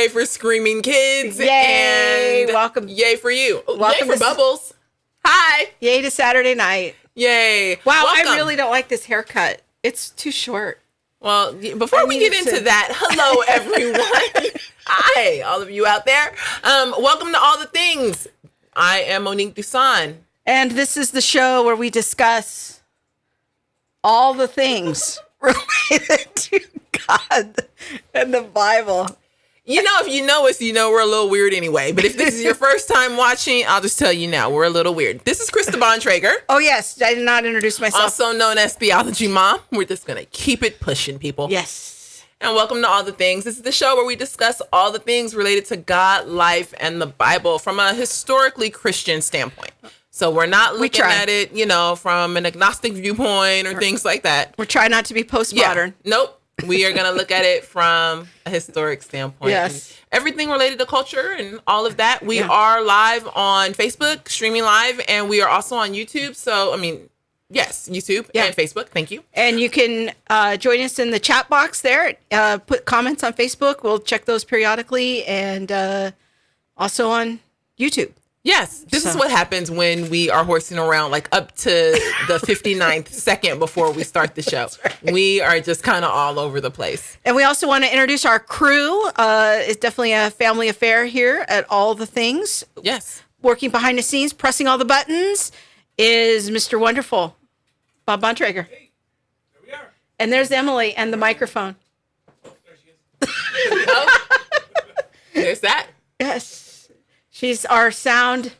Yay for screaming kids. Yay. And welcome. Yay for you. Welcome yay for Bubbles. Hi. Yay to Saturday night. Yay. Wow, welcome. I really don't like this haircut. It's too short. Well, before we get into that, hello, everyone. Hi, all of you out there. Welcome to All the Things. I am Monique Dusan. And this is the show where we discuss all the things related to God and the Bible. You know, if you know us, you know we're a little weird anyway. But if this is your first time watching, I'll just tell you now, we're a little weird. This is Krista Bontrager. Oh, yes. I did not introduce myself. Also known as Theology Mom. We're just going to keep it pushing, people. Yes. And welcome to All the Things. This is the show where we discuss all the things related to God, life, and the Bible from a historically Christian standpoint. So we're not looking at it, you know, from an agnostic viewpoint or things like that. We're trying not to be postmodern. Yeah. Nope. We are going to look at it from a historic standpoint. Yes. And everything related to culture and all of that. We are live on Facebook, streaming live, and we are also on YouTube. So, I mean, yes, YouTube and Facebook. Thank you. And you can join us in the chat box there. Put comments on Facebook. We'll check those periodically, and also on YouTube. Yes, this is what happens when we are horsing around like up to the 59th second before we start the show. Right. We are just kind of all over the place. And we also want to introduce our crew. It's definitely a family affair here at All the Things. Yes. Working behind the scenes, pressing all the buttons is Mr. Wonderful, Bob Bontrager. Hey, there we are. And there's Emily and the microphone. Oh, there she is. There's that. Yes. She's our sound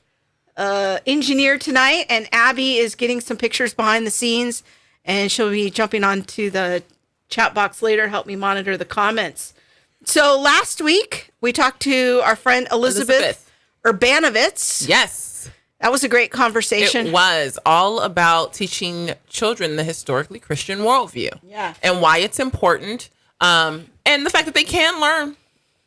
engineer tonight, and Abby is getting some pictures behind the scenes, and she'll be jumping onto the chat box later to help me monitor the comments. So last week, we talked to our friend Elizabeth Urbanovitz. Yes. That was a great conversation. It was all about teaching children the historically Christian worldview. Yeah. And why it's important, and the fact that they can learn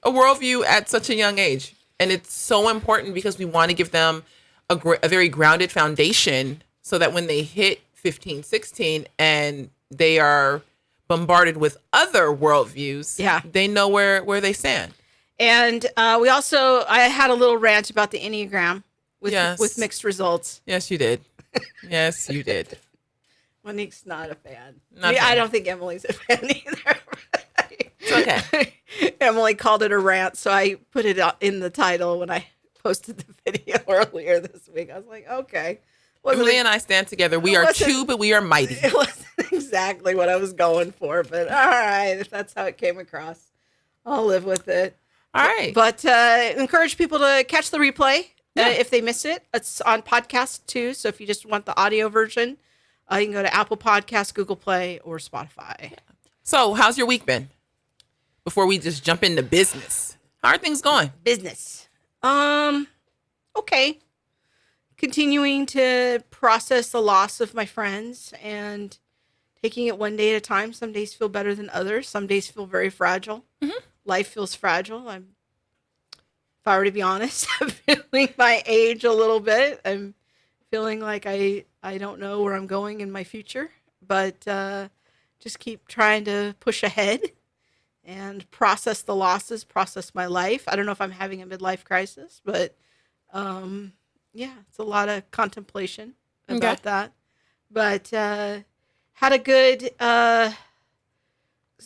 a worldview at such a young age. And it's so important because we want to give them a very grounded foundation so that when they hit 15, 16 and they are bombarded with other worldviews, they know where they stand. And I had a little rant about the Enneagram with mixed results. Yes, you did. Yes, you did. Monique's not a fan. I don't think Emily's a fan either. It's okay. Emily called it a rant, so I put it in the title when I posted the video earlier this week. I was like, okay. Emily and I stand together. We are two, but we are mighty. It wasn't exactly what I was going for, but all right, if that's how it came across, I'll live with it. All right. But encourage people to catch the replay if they miss it. It's on podcast too, so if you just want the audio version, you can go to Apple Podcasts, Google Play, or Spotify. Yeah. So how's your week been? Before we just jump into business, how are things going? Business. Okay. Continuing to process the loss of my friends and taking it one day at a time. Some days feel better than others. Some days feel very fragile. Mm-hmm. Life feels fragile. If I were to be honest, I'm feeling my age a little bit. I'm feeling like I don't know where I'm going in my future, but just keep trying to push ahead and process the losses, process my life. I don't know if I'm having a midlife crisis, but it's a lot of contemplation about that. But had a good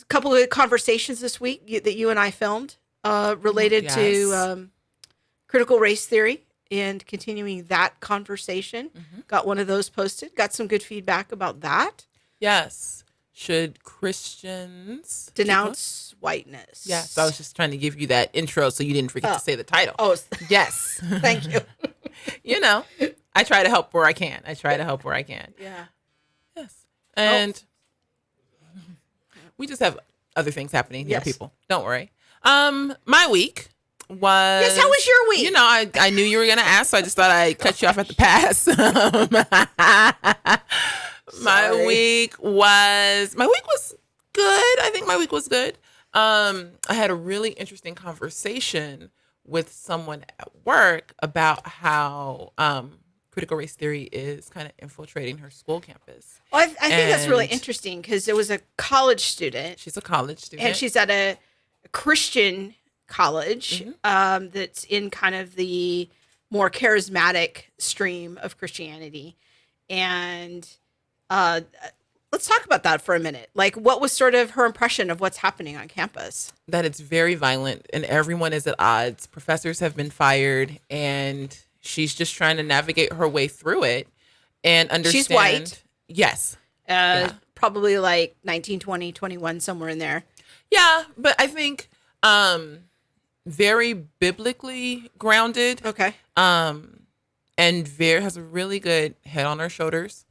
couple of conversations this week that you and I filmed related to critical race theory and continuing that conversation. Mm-hmm. Got one of those posted. Got some good feedback about that. Yes. Should Christians denounce whiteness? Yes. I was just trying to give you that intro so you didn't forget to say the title. Oh, yes. Thank you. You know, I try to help where I can. Yeah. Yes. And we just have other things happening here, people. Don't worry. My week was... Yes, how was your week? You know, I knew you were going to ask, so I just thought I'd cut you off at the pass. My week was good. I think my week was good. I had a really interesting conversation with someone at work about how critical race theory is kind of infiltrating her school campus. Well, I think that's really interesting because it was a college student. She's a college student. And she's at a Christian college that's in kind of the more charismatic stream of Christianity. And let's talk about that for a minute. Like, what was sort of her impression of what's happening on campus? That it's very violent and everyone is at odds. Professors have been fired and she's just trying to navigate her way through it and understand. She's white. Yes. Probably like 19, 20, 21, somewhere in there. Yeah, but I think very biblically grounded. Okay. And Vera has a really good head on her shoulders.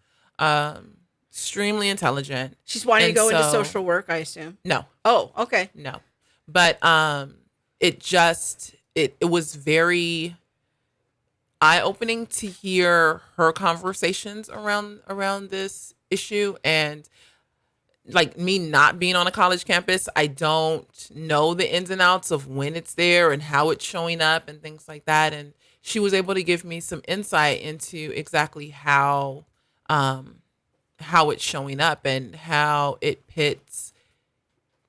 Extremely intelligent. She's wanting to go into social work, I assume. No. Oh, okay. No. But it was very eye-opening to hear her conversations around this issue. And like me not being on a college campus, I don't know the ins and outs of when it's there and how it's showing up and things like that. And she was able to give me some insight into exactly how it's showing up and how it pits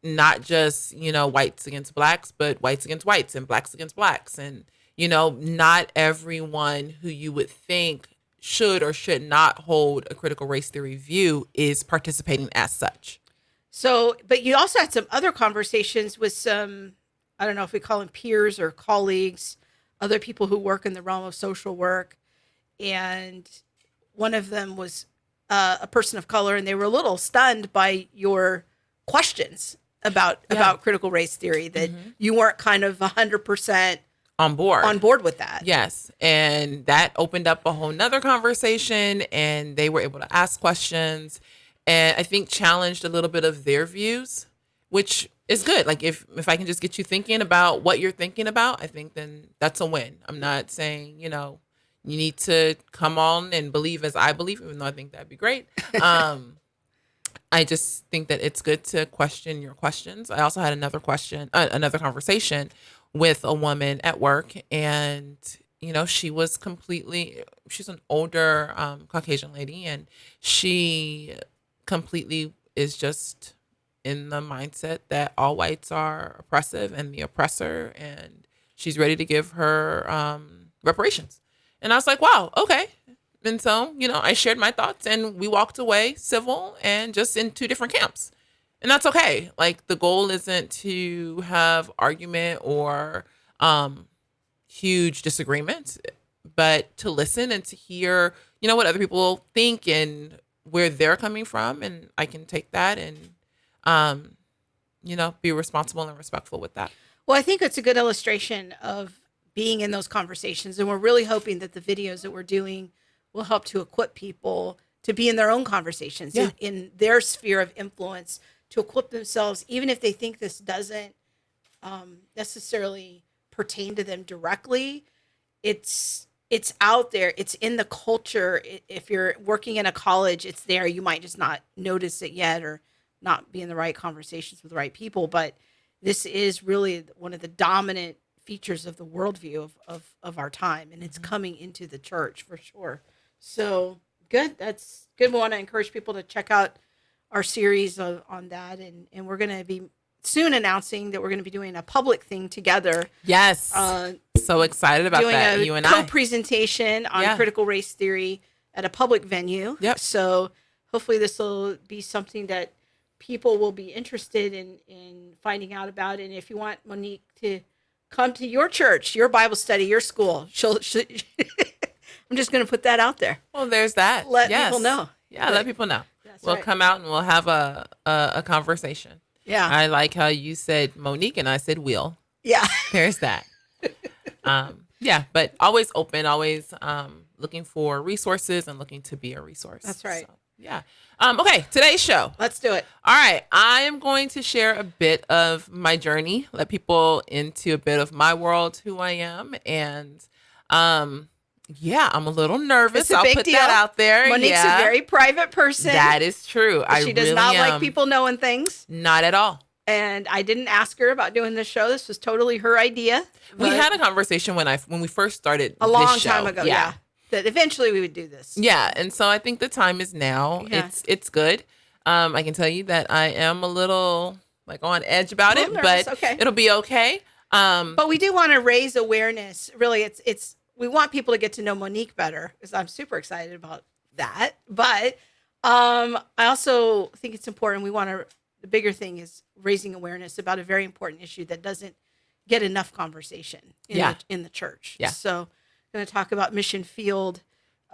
not just, whites against blacks, but whites against whites and blacks against blacks. And, not everyone who you would think should or should not hold a critical race theory view is participating as such. So, but you also had some other conversations with some, I don't know if we call them peers or colleagues, other people who work in the realm of social work. And one of them was a person of color, and they were a little stunned by your questions about critical race theory, that you weren't kind of 100% on board with that. Yes. And that opened up a whole nother conversation, and they were able to ask questions and I think challenged a little bit of their views, which is good. Like if I can just get you thinking about what you're thinking about, I think then that's a win. I'm not saying, you need to come on and believe as I believe, even though I think that'd be great. I just think that it's good to question your questions. I also had another conversation with a woman at work, and she's an older Caucasian lady, and she completely is just in the mindset that all whites are oppressive and the oppressor, and she's ready to give her reparations. And I was like, wow, okay. And so, I shared my thoughts and we walked away civil and just in two different camps. And that's okay. Like the goal isn't to have argument or huge disagreements, but to listen and to hear, what other people think and where they're coming from. And I can take that and, be responsible and respectful with that. Well, I think it's a good illustration of being in those conversations. And we're really hoping that the videos that we're doing will help to equip people to be in their own conversations, in their sphere of influence, to equip themselves, even if they think this doesn't necessarily pertain to them directly. It's out there. It's in the culture. If you're working in a college, it's there. You might just not notice it yet or not be in the right conversations with the right people. But this is really one of the dominant features of the worldview of our time. And it's coming into the church for sure. So good. That's good. We want to encourage people to check out our series on that. And we're going to be soon announcing that we're going to be doing a public thing together. Yes. So excited about that. You and I. Co-presentation on critical race theory at a public venue. Yep. So hopefully this will be something that people will be interested in finding out about. And if you want Monique to come to your church, your Bible study, your school, she'll I'm just going to put that out there. Well, there's that. Let people know. Yeah, let people know. We'll come out and we'll have a conversation. Yeah. I like how you said Monique and I said Will. Yeah. There's that. But always open, always looking for resources and looking to be a resource. That's right. So, okay, today's show. Let's do it. All right. I am going to share a bit of my journey, let people into a bit of my world, who I am. And I'm a little nervous. It's a big deal. That out there. Monique's a very private person. That is true. She does really not am. like people knowing things. Not at all. And I didn't ask her about doing this show. This was totally her idea. We had a conversation when we first started a long this show. time ago. Yeah. That eventually we would do this. Yeah, and so I think the time is now. Yeah. It's good. I can tell you that I am a little on edge about it, nervous. but Okay. it'll be okay. But we do want to raise awareness. Really, it's we want people to get to know Monique better, because I'm super excited about that. But I also think it's important. The bigger thing is raising awareness about a very important issue that doesn't get enough conversation in the church. Yeah. So I'm going to talk about mission field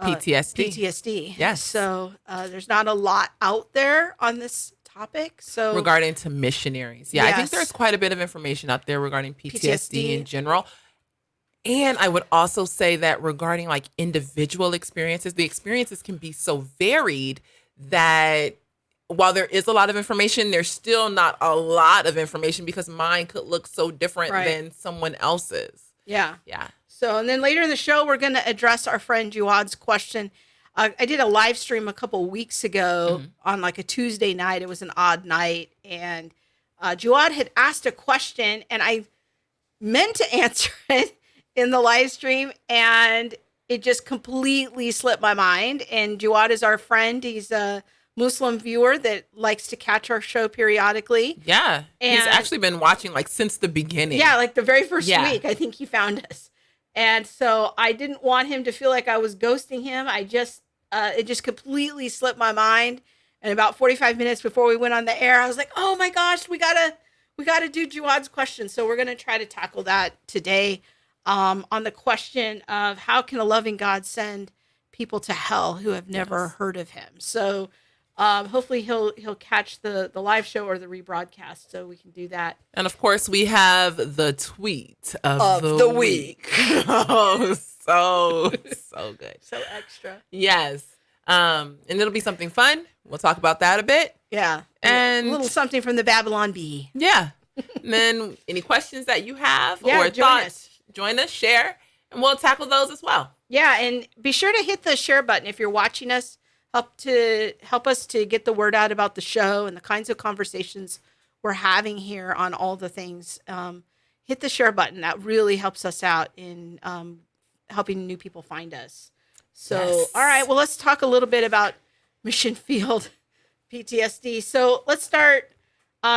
PTSD. Yes. So there's not a lot out there on this topic. So regarding to missionaries. Yeah, I think Yes. there's quite a bit of information out there regarding PTSD PTSD. in general. And I would also say that regarding like individual experiences, the experiences can be so varied that while there is a lot of information, there's still not a lot of information because mine could look so different Right. than someone else's. yeah. Yeah. So, and then later in the show, we're going to address our friend Jawads question. I did a live stream a couple weeks ago on like a Tuesday night. It was an odd night. And Jawad had asked a question, and I meant to answer it in the live stream, and it just completely slipped my mind. And Jawad is our friend. He's a Muslim viewer that likes to catch our show periodically. Yeah. He's And- actually been watching like since the beginning. Yeah, like the very first Yeah. week, I think he found us. And so I didn't want him to feel like I was ghosting him. It just completely slipped my mind. And about 45 minutes before we went on the air, I was like, oh my gosh, we gotta do Jawad's question. So we're going to try to tackle that today on the question of how can a loving God send people to hell who have never heard of him? So hopefully he'll catch the live show or the rebroadcast, so we can do that. And of course, we have the tweet of the week. Oh, so good. So extra. Yes. And it'll be something fun. We'll talk about that a bit. Yeah. And- a little something from the Babylon Bee. Yeah. And then any questions that you have Yeah, or join thoughts, us. join us, share, and we'll tackle those as well. Yeah, and be sure to hit the share button if you're watching us. Help us to get the word out about the show and the kinds of conversations we're having here on all the things. Hit the share button. That really helps us out in helping new people find us. So, Yes. all right, well, let's talk a little bit about mission field PTSD. So let's start.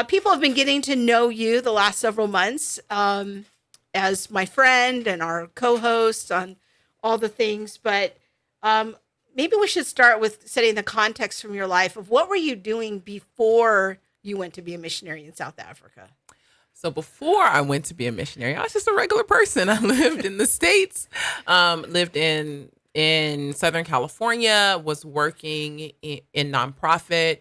People have been getting to know you the last several months as my friend and our co-host on all the things, but maybe we should start with setting the context from your life of what were you doing before you went to be a missionary in South Africa? So before I went to be a missionary, I was just a regular person. I lived in the States, lived in Southern California, was working in nonprofit,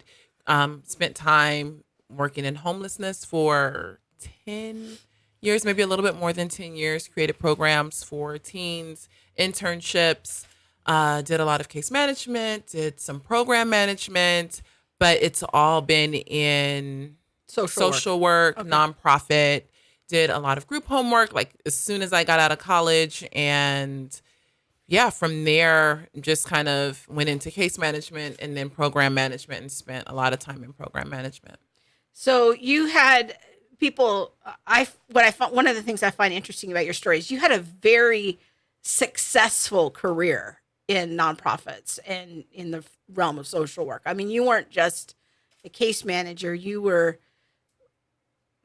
spent time working in homelessness for 10 years, maybe a little bit more than 10 years, created programs for teens, internships, did a lot of case management, did some program management, but it's all been in social work, Okay. nonprofit, did a lot of group homework, like as soon as I got out of college. And yeah, from there, just kind of went into case management and then program management and spent a lot of time in program management. So you had people. One of the things I find interesting about your story is you had a very successful career in nonprofits and in the realm of social work. I mean, you weren't just a case manager; you were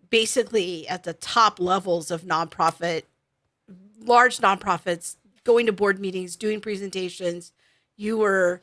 basically at the top levels of large nonprofits, going to board meetings, doing presentations. You were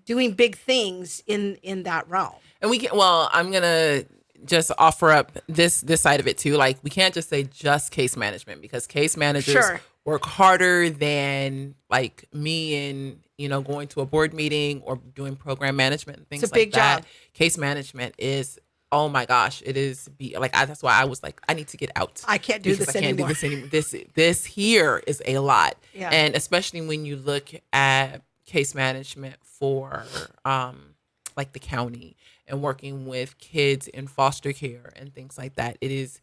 doing big things in that realm. And I'm going to just offer up this side of it too. Like, we can't just say just case management, because case managers Sure. work harder than like me and, going to a board meeting or doing program management and things It's a big like that. job. Case management is, oh my gosh, it is that's why I was like, I need to get out. I can't do Because this I can't anymore. do this anymore. This here is a lot. Yeah. And especially when you look at case management for like the county and working with kids in foster care and things like that, it is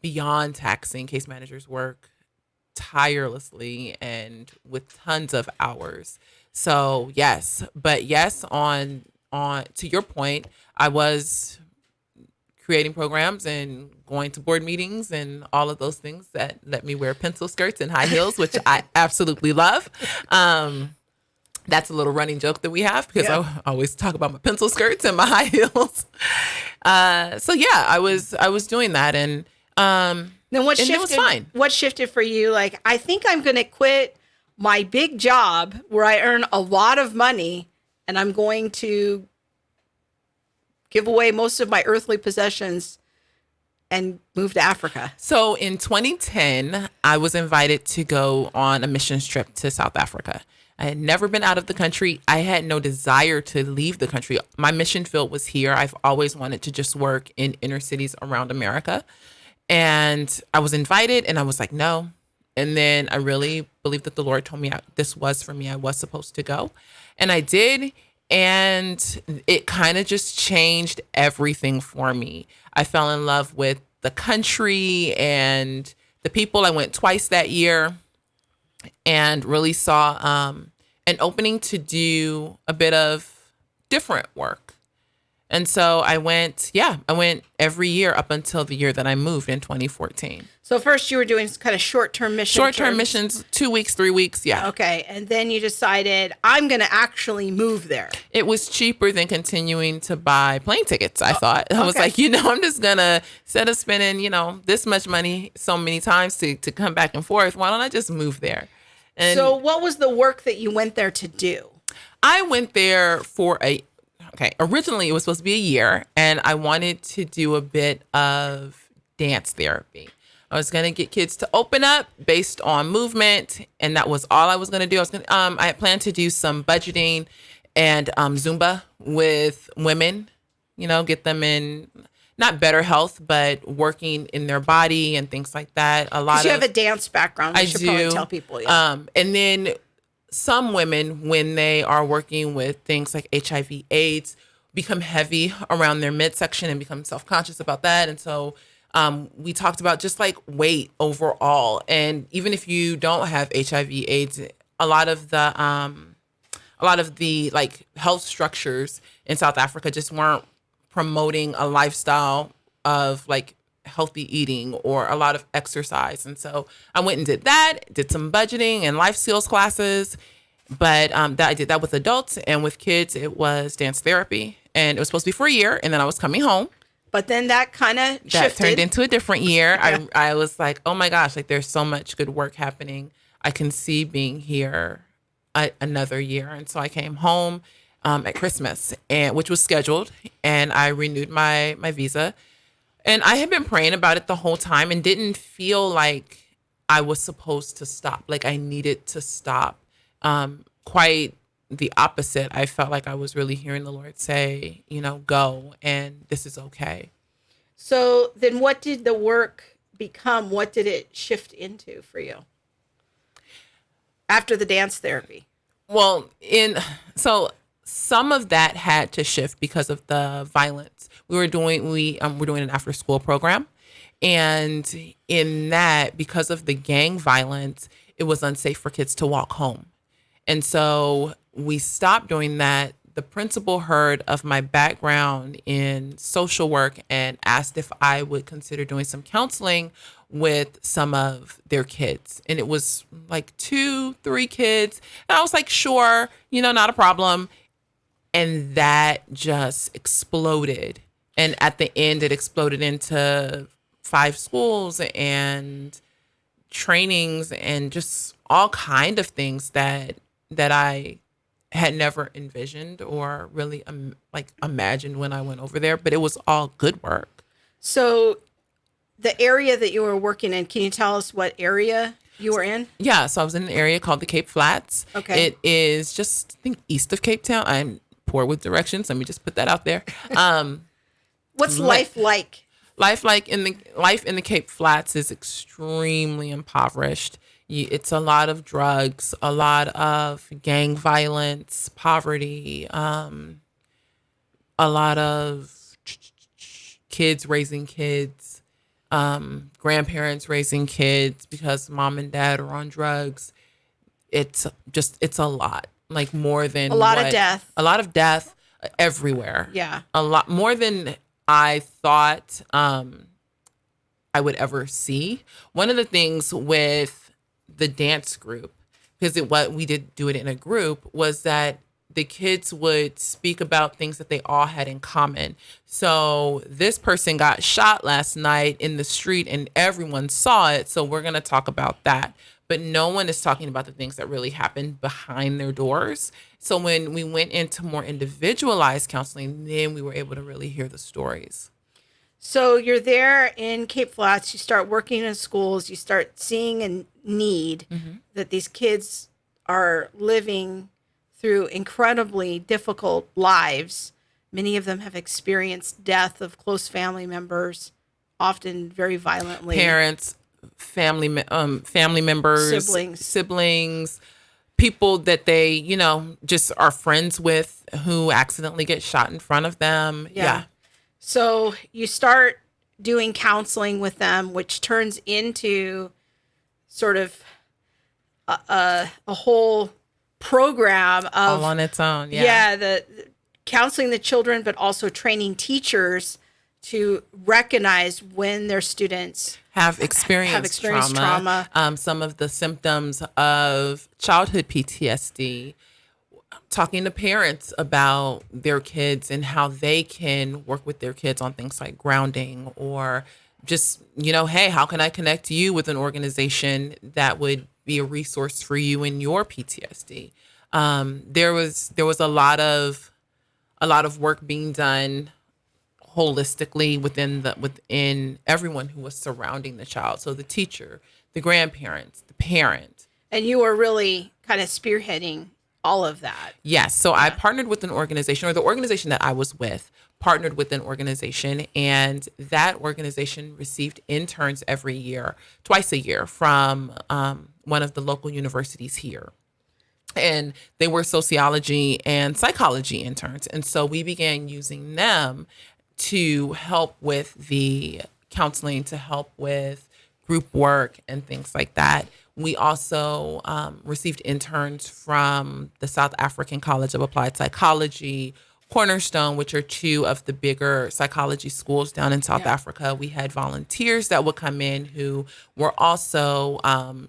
beyond taxing. Case managers work tirelessly and with tons of hours. So yes, on to your point, I was creating programs and going to board meetings and all of those things that let me wear pencil skirts and high heels, which I absolutely love. That's a little running joke that we have, because Yeah. I always talk about my pencil skirts and my high heels. So yeah, I was doing that. And Then what And shifted? it was fine. What shifted for you? Like, I think I'm going to quit my big job where I earn a lot of money, and I'm going to give away most of my earthly possessions and move to Africa. So in 2010, I was invited to go on a missions trip to South Africa. I had never been out of the country. I had no desire to leave the country. My mission field was here. I've always wanted to just work in inner cities around America. And I was invited and I was like, no. And then I really believed that the Lord told me this was for me. I was supposed to go. And I did. And it kind of just changed everything for me. I fell in love with the country and the people. I went twice that year and really saw an opening to do a bit of different work. And so I went every year up until the year that I moved in 2014. So first you were doing kind of short-term missions. Short-term missions, 2 weeks, 3 weeks, yeah. Okay, and then you decided, I'm going to actually move there. It was cheaper than continuing to buy plane tickets, I thought. I was okay. like, I'm just going to, instead of spending, this much money so many times to come back and forth, why don't I just move there? And so what was the work that you went there to do? I went there for originally it was supposed to be a year, and I wanted to do a bit of dance therapy. I was going to get kids to open up based on movement, and that was all I was going to do. I had planned to do some budgeting and Zumba with women, get them in not better health, but working in their body and things like that. You have a dance background. I should do. Probably tell people. Yeah. And then some women, when they are working with things like HIV, AIDS, become heavy around their midsection and become self-conscious about that. And so we talked about just like weight overall. And even if you don't have HIV, AIDS, a lot of the like health structures in South Africa just weren't promoting a lifestyle of like healthy eating or a lot of exercise. And so I went and did some budgeting and life skills classes. But I did that with adults, and with kids, it was dance therapy. And it was supposed to be for a year, and then I was coming home. But then that kind of shifted. That turned into a different year. Yeah. I was like, oh my gosh, like there's so much good work happening. I can see being here another year. And so I came home at Christmas, which was scheduled, and I renewed my visa. And I had been praying about it the whole time and didn't feel like I was supposed to stop, like I needed to stop. Quite the opposite. I felt like I was really hearing the Lord say, go, and this is okay. So then what did the work become? What did it shift into for you after the dance therapy? Well, so some of that had to shift because of the violence. We're doing an after school program. And in that, because of the gang violence, it was unsafe for kids to walk home. And so we stopped doing that. The principal heard of my background in social work and asked if I would consider doing some counseling with some of their kids. And it was like 2-3 kids. And I was like, sure, not a problem. And that just exploded. And at the end, it exploded into 5 schools and trainings and just all kind of things that I had never envisioned or really imagined when I went over there, but it was all good work. So the area that you were working in, can you tell us what area you were in? Yeah, so I was in an area called the Cape Flats. Okay. It is just, I think, east of Cape Town. I'm poor with directions. Let me just put that out there. What's life like? Life in the Cape Flats is extremely impoverished. It's a lot of drugs, a lot of gang violence, poverty, a lot of kids raising kids, grandparents raising kids because mom and dad are on drugs. It's a lot, like more than a lot of death everywhere. Yeah. A lot more than I thought I would ever see. One of the things with the dance group, because we did do it in a group, was that the kids would speak about things that they all had in common. So this person got shot last night in the street and everyone saw it. So we're going to talk about that. But no one is talking about the things that really happened behind their doors. So when we went into more individualized counseling, then we were able to really hear the stories. So you're there in Cape Flats, you start working in schools, you start seeing a need that these kids are living through incredibly difficult lives. Many of them have experienced death of close family members, often very violently. Parents, family members, siblings, people that they, just are friends with who accidentally get shot in front of them. Yeah. So you start doing counseling with them, which turns into sort of a whole program of all on its own. Yeah. The counseling the children, but also training teachers to recognize when their students have experienced trauma. Some of the symptoms of childhood PTSD, talking to parents about their kids and how they can work with their kids on things like grounding, or just, hey, how can I connect you with an organization that would be a resource for you in your PTSD? There was a lot of work being done holistically within everyone who was surrounding the child. So the teacher, the grandparents, the parent. And you were really kind of spearheading all of that. Yes. So I partnered with an organization, or the organization that I was with partnered with an organization, and that organization received interns every year, twice a year, from one of the local universities here. And they were sociology and psychology interns. And so we began using them to help with the counseling, to help with group work and things like that. We also received interns from the South African College of Applied Psychology, Cornerstone, which are two of the bigger psychology schools down in South Africa. We had volunteers that would come in who were also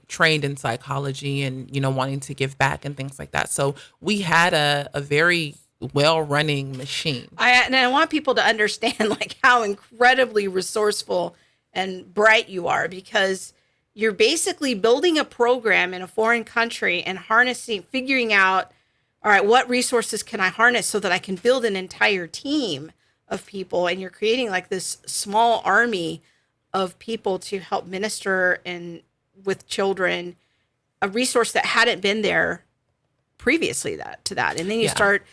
trained in psychology and, wanting to give back and things like that. So we had a very well-running machine. I want people to understand how incredibly resourceful and bright you are, because you're basically building a program in a foreign country and figuring out, all right, what resources can I harness so that I can build an entire team of people? And you're creating this small army of people to help minister with children, a resource that hadn't been there previously to that. And then you start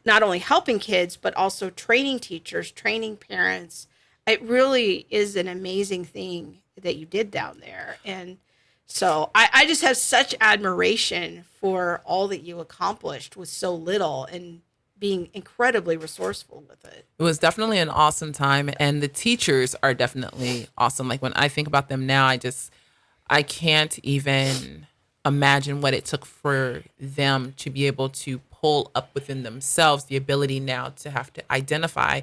not only helping kids, but also training teachers, training parents. It really is an amazing thing that you did down there. And so I just have such admiration for all that you accomplished with so little and being incredibly resourceful with it. It was definitely an awesome time. And the teachers are definitely awesome. When I think about them now, I can't even imagine what it took for them to be able to pull up within themselves the ability now to have to identify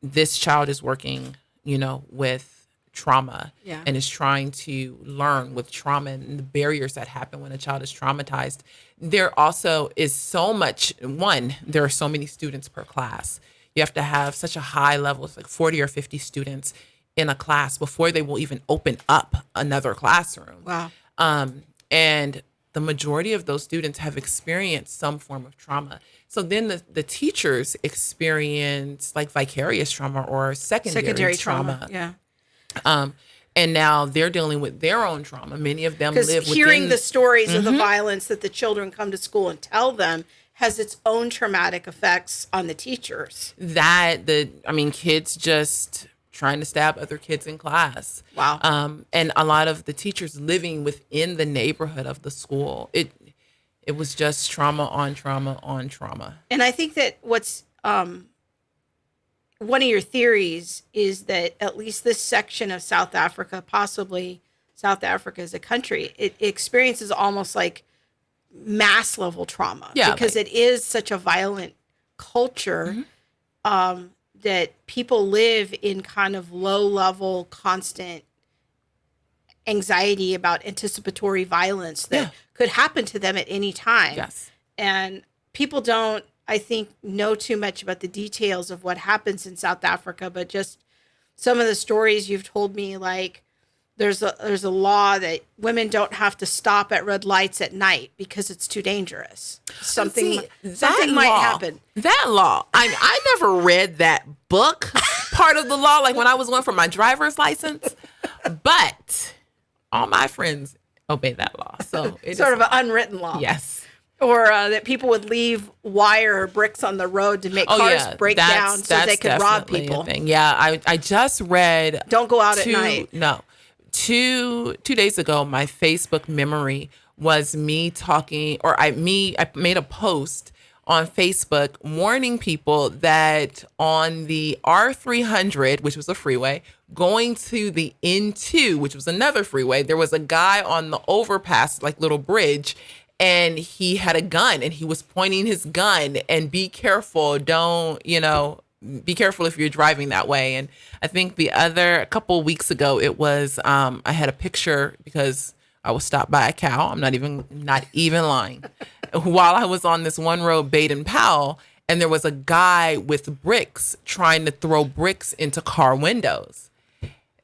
this child is working, with trauma and is trying to learn with trauma and the barriers that happen when a child is traumatized. There also is so much, there are so many students per class. You have to have such a high level, it's 40 or 50 students in a class before they will even open up another classroom. Wow. And the majority of those students have experienced some form of trauma. So then the teachers experience vicarious trauma or secondary trauma. Yeah. And now they're dealing with their own trauma. Many of them live because hearing the stories of the violence that the children come to school and tell them has its own traumatic effects on the teachers. Kids just trying to stab other kids in class. Wow. And a lot of the teachers living within the neighborhood of the school. It was just trauma on trauma on trauma. And I think that what's one of your theories is that at least this section of South Africa, possibly South Africa as a country, it experiences almost mass level trauma. Yeah, because it is such a violent culture. That people live in kind of low level, constant anxiety about anticipatory violence that could happen to them at any time. Yes. And people don't, I think, know too much about the details of what happens in South Africa, but just some of the stories you've told me, like there's a law that women don't have to stop at red lights at night because it's too dangerous. Something might happen. That law, I never read that book part of the law, like when I was going for my driver's license, but all my friends obey that law. So it's sort of an unwritten law. Yes. Or that people would leave wire or bricks on the road to make cars break down so they could rob people. Yeah, I just read. Don't go out at night. No. 2 days ago, my Facebook memory was me talking, or I made a post on Facebook warning people that on the R300, which was a freeway, going to the N2, which was another freeway, there was a guy on the overpass, like little bridge, and he had a gun and he was pointing his gun, and be careful. Be careful if you're driving that way. And I think a couple weeks ago, it was, I had a picture because I was stopped by a cow. I'm not even lying. While I was on this one road, Baden-Powell, and there was a guy with bricks trying to throw bricks into car windows.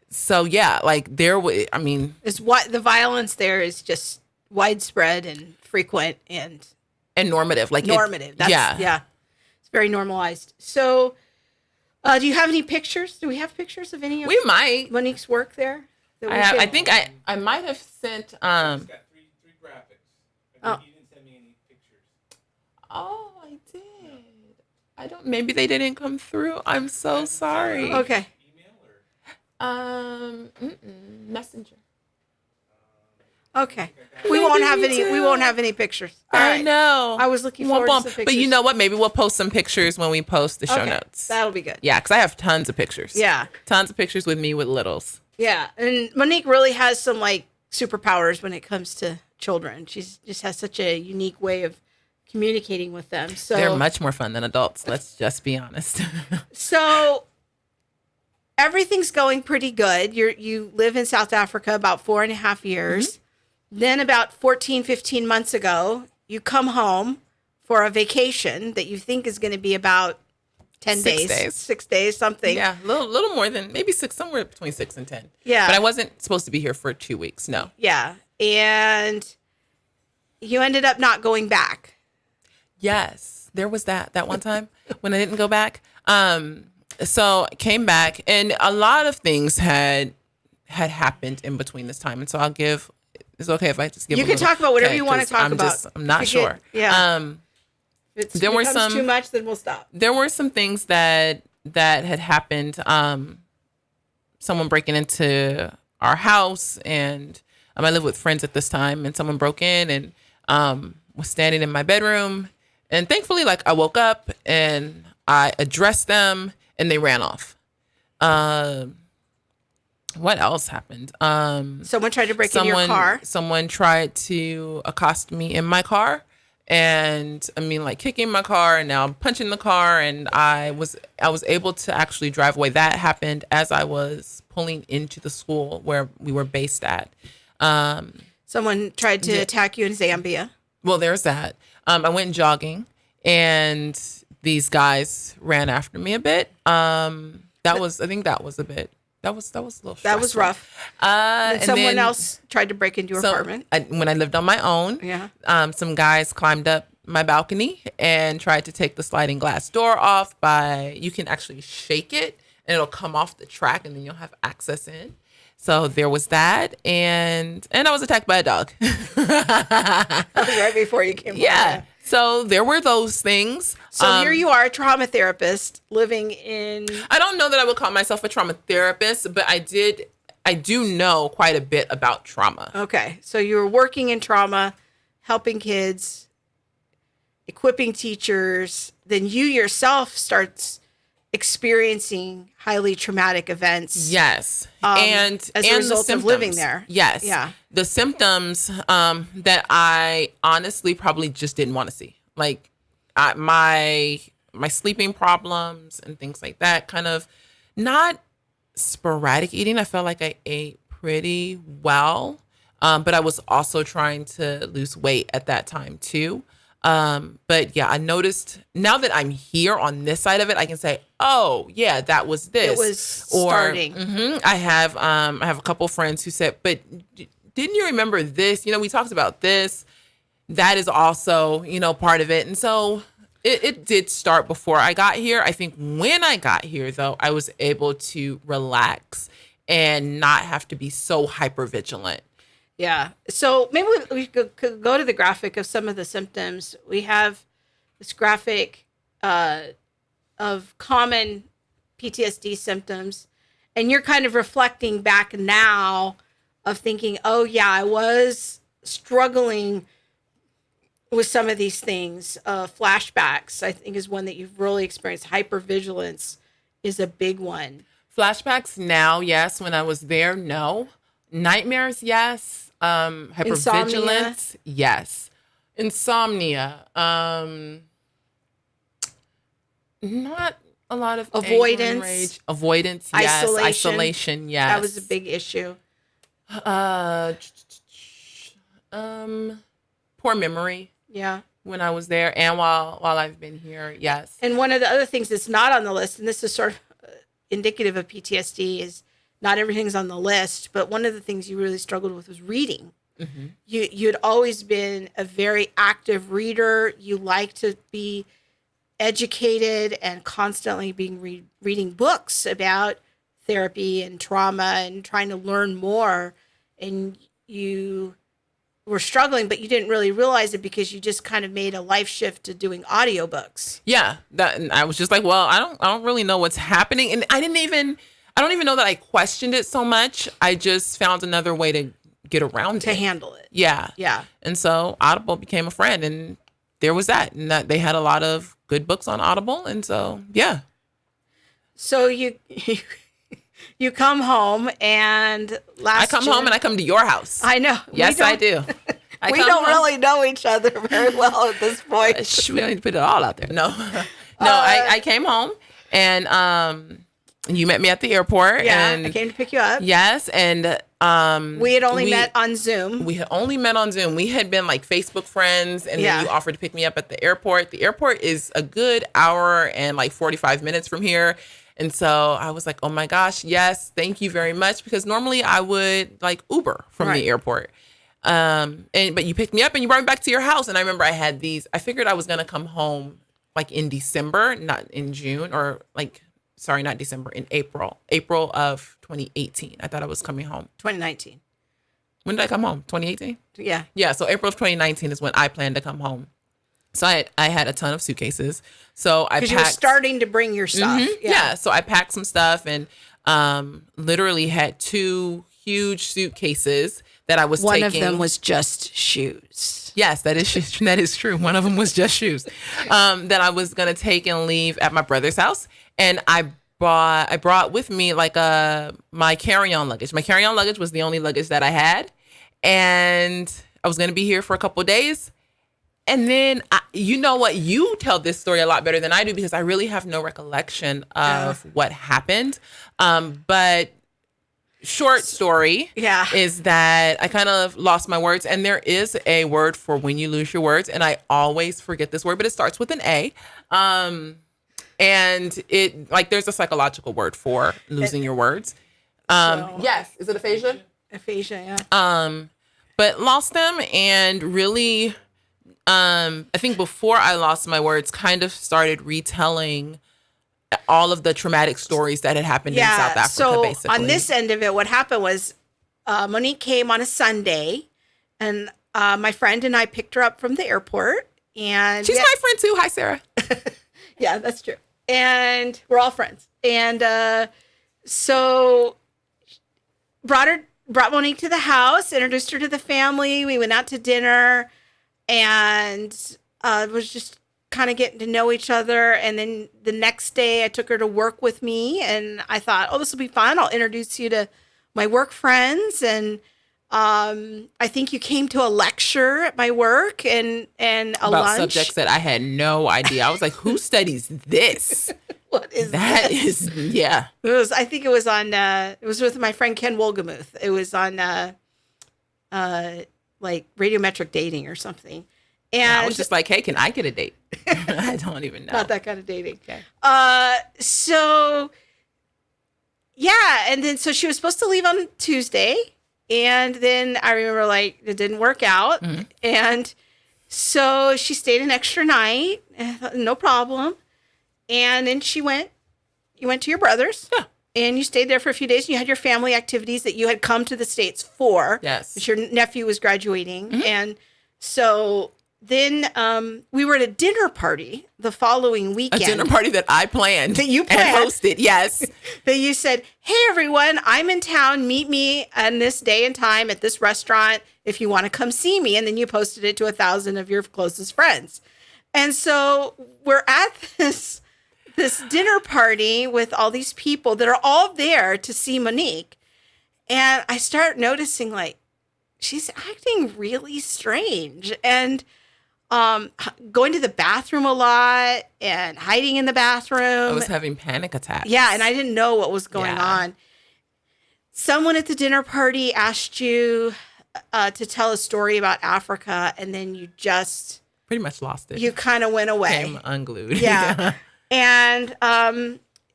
So yeah, like it's what the violence there is just widespread and frequent and normative. Like normative. It's very normalized. So, do you have any pictures? Do we have pictures of any of we might Monique's work there? I think I might have sent. It's got three graphics. I think you didn't send me any pictures. Oh, I did. I don't. Maybe they didn't come through. I'm so sorry. Okay. Email or Messenger. Okay. We won't have any pictures. All right. I know. I was looking forward to some pictures. But you know what? Maybe we'll post some pictures when we post the show notes. That'll be good. Yeah, because I have tons of pictures. Yeah. Tons of pictures with me with littles. Yeah. And Monique really has some like superpowers when it comes to children. She just has such a unique way of communicating with them. So they're much more fun than adults. Let's just be honest. So everything's going pretty good. You live in South Africa about 4.5 years. Mm-hmm. Then about 14, 15 months ago, you come home for a vacation that you think is going to be about 10 days. 6 days, something. Yeah, a little more than maybe 6, somewhere between 6 and 10. Yeah. But I wasn't supposed to be here for 2 weeks, no. Yeah. And you ended up not going back. Yes. There was that one time when I didn't go back. So I came back, and a lot of things had happened in between this time. And so I'll give... It's okay if I just give. You can talk about whatever you want to talk about. I'm not sure. If it becomes too much, then we'll stop. There were some things that had happened. Someone breaking into our house, and I lived with friends at this time, and someone broke in and was standing in my bedroom, and thankfully, like I woke up and I addressed them, and they ran off. What else happened? Someone tried to break into your car. Someone tried to accost me in my car, and like kicking my car, and now punching the car, and I was able to actually drive away. That happened as I was pulling into the school where we were based at. Someone tried to attack you in Zambia. Well, there's that. I went jogging, and these guys ran after me a bit. I think that was a bit. That was a little stressful. That was rough. And someone else tried to break into your apartment. When I lived on my own, some guys climbed up my balcony and tried to take the sliding glass door off you can actually shake it and it'll come off the track and then you'll have access in. So there was that, and I was attacked by a dog. Right before you came home. Yeah. So there were those things. So here you are, a trauma therapist living in... I don't know that I would call myself a trauma therapist, but I do know quite a bit about trauma. Okay. So you were working in trauma, helping kids, equipping teachers. Then you yourself starts experiencing highly traumatic events. Yes. As a result of living there. Yes. Yeah. The symptoms that I honestly probably just didn't want to see. Like my sleeping problems and things like that, kind of not sporadic eating. I felt like I ate pretty well, but I was also trying to lose weight at that time too. But yeah, I noticed now that I'm here on this side of it, I can say, oh yeah, that was this. It was starting. I have a couple friends who said, but didn't you remember this? We talked about this. That is also, part of it. And so it did start before I got here. I think when I got here, though, I was able to relax and not have to be so hyper vigilant. Yeah. So maybe we could go to the graphic of some of the symptoms. We have this graphic of common PTSD symptoms. And you're kind of reflecting back now of thinking, oh, yeah, I was struggling with some of these things. Flashbacks, I think, is one that you've really experienced. Hypervigilance is a big one. Flashbacks now, yes. When I was there, no. Nightmares, yes. Hypervigilance, yes. Insomnia, not a lot of avoidance, anger and rage. Avoidance, yes. Isolation, yes. That was a big issue. Poor memory. Yeah. When I was there and while I've been here, yes. And one of the other things that's not on the list, and this is sort of indicative of PTSD, is not everything's on the list, but one of the things you really struggled with was reading. Mm-hmm. You'd always been a very active reader. You like to be educated and constantly being reading books about therapy and trauma and trying to learn more. And you were struggling, but you didn't really realize it because you just kind of made a life shift to doing audiobooks. Yeah, and I was just like, well, I don't really know what's happening, and I don't even know that I questioned it so much. I just found another way to get around to handle it. Yeah. Yeah. And so Audible became a friend, and there was that. And that they had a lot of good books on Audible. And so, yeah. So you come home and I come home and I come to your house. I know. Yes, I do. We don't really know each other very well at this point. We don't need to put it all out there. No. I came home and you met me at the airport. Yeah, and I came to pick you up. Yes, and we had only met on Zoom. We had only met on Zoom. We had been like Facebook friends, and then you offered to pick me up at the airport. The airport is a good hour and like 45 minutes from here. And so I was like, oh my gosh, yes, thank you very much. Because normally I would like Uber from the airport. But you picked me up and you brought me back to your house. And I remember I had these, I figured I was going to come home like in December, not in June, or like, sorry, not December, in April of 2018. I thought I was coming home. 2019. When did I come home? 2018? Yeah. Yeah. So April of 2019 is when I planned to come home. So I had a ton of suitcases. So I packed. Because you were starting to bring your stuff. Mm-hmm, yeah. So I packed some stuff and literally had 2 huge suitcases that I was taking. One of them was just shoes. Yes, that is true. One of them was just shoes that I was going to take and leave at my brother's house. And I brought with me like my carry-on luggage. My carry-on luggage was the only luggage that I had. And I was going to be here for a couple of days. And then, you know what? You tell this story a lot better than I do because I really have no recollection of what happened. But short story is that I kind of lost my words. And there is a word for when you lose your words. And I always forget this word, but it starts with an A. And it like there's a psychological word for losing your words. Yes. Is it aphasia? Aphasia, yeah. But lost them and really... I think before I lost my words, kind of started retelling all of the traumatic stories that had happened in South Africa, so basically. On this end of it, what happened was Monique came on a Sunday, and my friend and I picked her up from the airport. And she's my friend too. Hi, Sarah. Yeah, that's true. And we're all friends. And so brought Monique to the house, introduced her to the family. We went out to dinner. And was just kind of getting to know each other. And then the next day I took her to work with me and I thought, oh, this will be fun. I'll introduce you to my work friends. And I think you came to a lecture at my work and about lunch. Subjects that I had no idea. I was like, who studies this? What is that? This? I think it was on, it was with my friend Ken Wolgamuth. It was on, like radiometric dating or something. And I was just like, hey, can I get a date? I don't even know. not that kind of dating. Okay. So yeah, and then so she was supposed to leave on Tuesday, and then I remember like it didn't work out, and so she stayed an extra night, and I thought, no problem. And then you went to your brother's, and you stayed there for a few days, and you had your family activities that you had come to the States for. Yes. Because your nephew was graduating, and so then we were at a dinner party the following weekend. A dinner party that I planned. That you planned. And hosted, yes. That you said, hey, everyone, I'm in town. Meet me on this day and time at this restaurant if you want to come see me. And then you posted it to 1,000 of your closest friends. And so we're at this dinner party with all these people that are all there to see Monique. And I start noticing, like, she's acting really strange. And going to the bathroom a lot and hiding in the bathroom. I was having panic attacks. Yeah, and I didn't know what was going on. Someone at the dinner party asked you to tell a story about Africa, and then you just pretty much lost it. You kind of went away. Came unglued. Yeah. And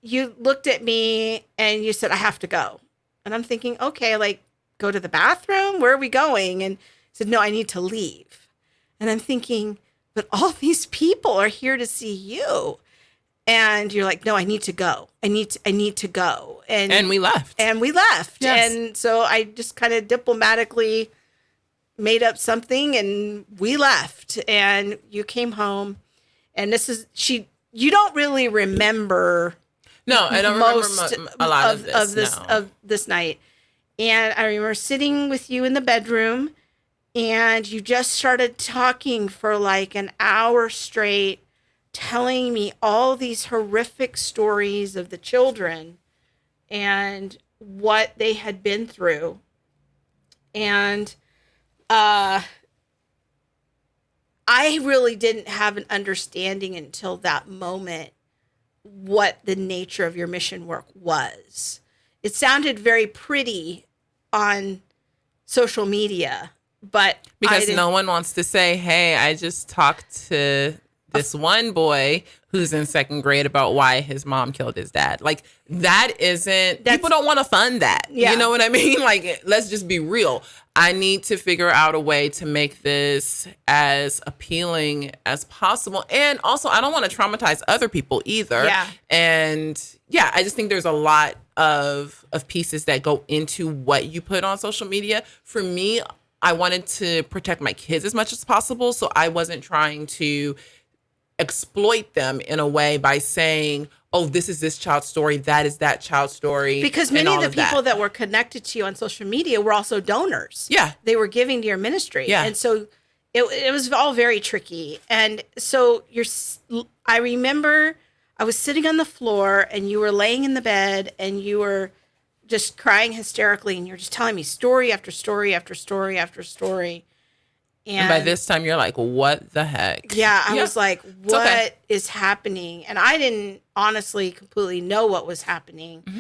you looked at me and you said, I have to go. And I'm thinking, okay, like, go to the bathroom? Where are we going? And I said, no, I need to leave. And I'm thinking, but all these people are here to see you. And you're like, no, I need to go. I need to go. And we left. And we left. Yes. And so I just kind of diplomatically made up something and we left. And you came home. And you don't really remember. No, I don't remember a lot of this night. And I remember sitting with you in the bedroom, and you just started talking for like an hour straight, telling me all these horrific stories of the children and what they had been through. And I really didn't have an understanding until that moment what the nature of your mission work was. It sounded very pretty on social media, but because no one wants to say, hey, I just talked to this one boy who's in second grade about why his mom killed his dad. Like, people don't want to fund that. Yeah. You know what I mean? Like, let's just be real. I need to figure out a way to make this as appealing as possible. And also, I don't want to traumatize other people either. Yeah. And yeah, I just think there's a lot of pieces that go into what you put on social media. For me, I wanted to protect my kids as much as possible. So I wasn't trying to exploit them in a way by saying, oh, this is this child's story, that is that child's story. Because many of the people that were connected to you on social media were also donors. Yeah. They were giving to your ministry. Yeah. And so it was all very tricky. And so I remember I was sitting on the floor and you were laying in the bed and you were just crying hysterically and you're just telling me story after story after story after story. And by this time, you're like, what the heck? Yeah, I was like, what is happening? And I didn't honestly completely know what was happening. Mm-hmm.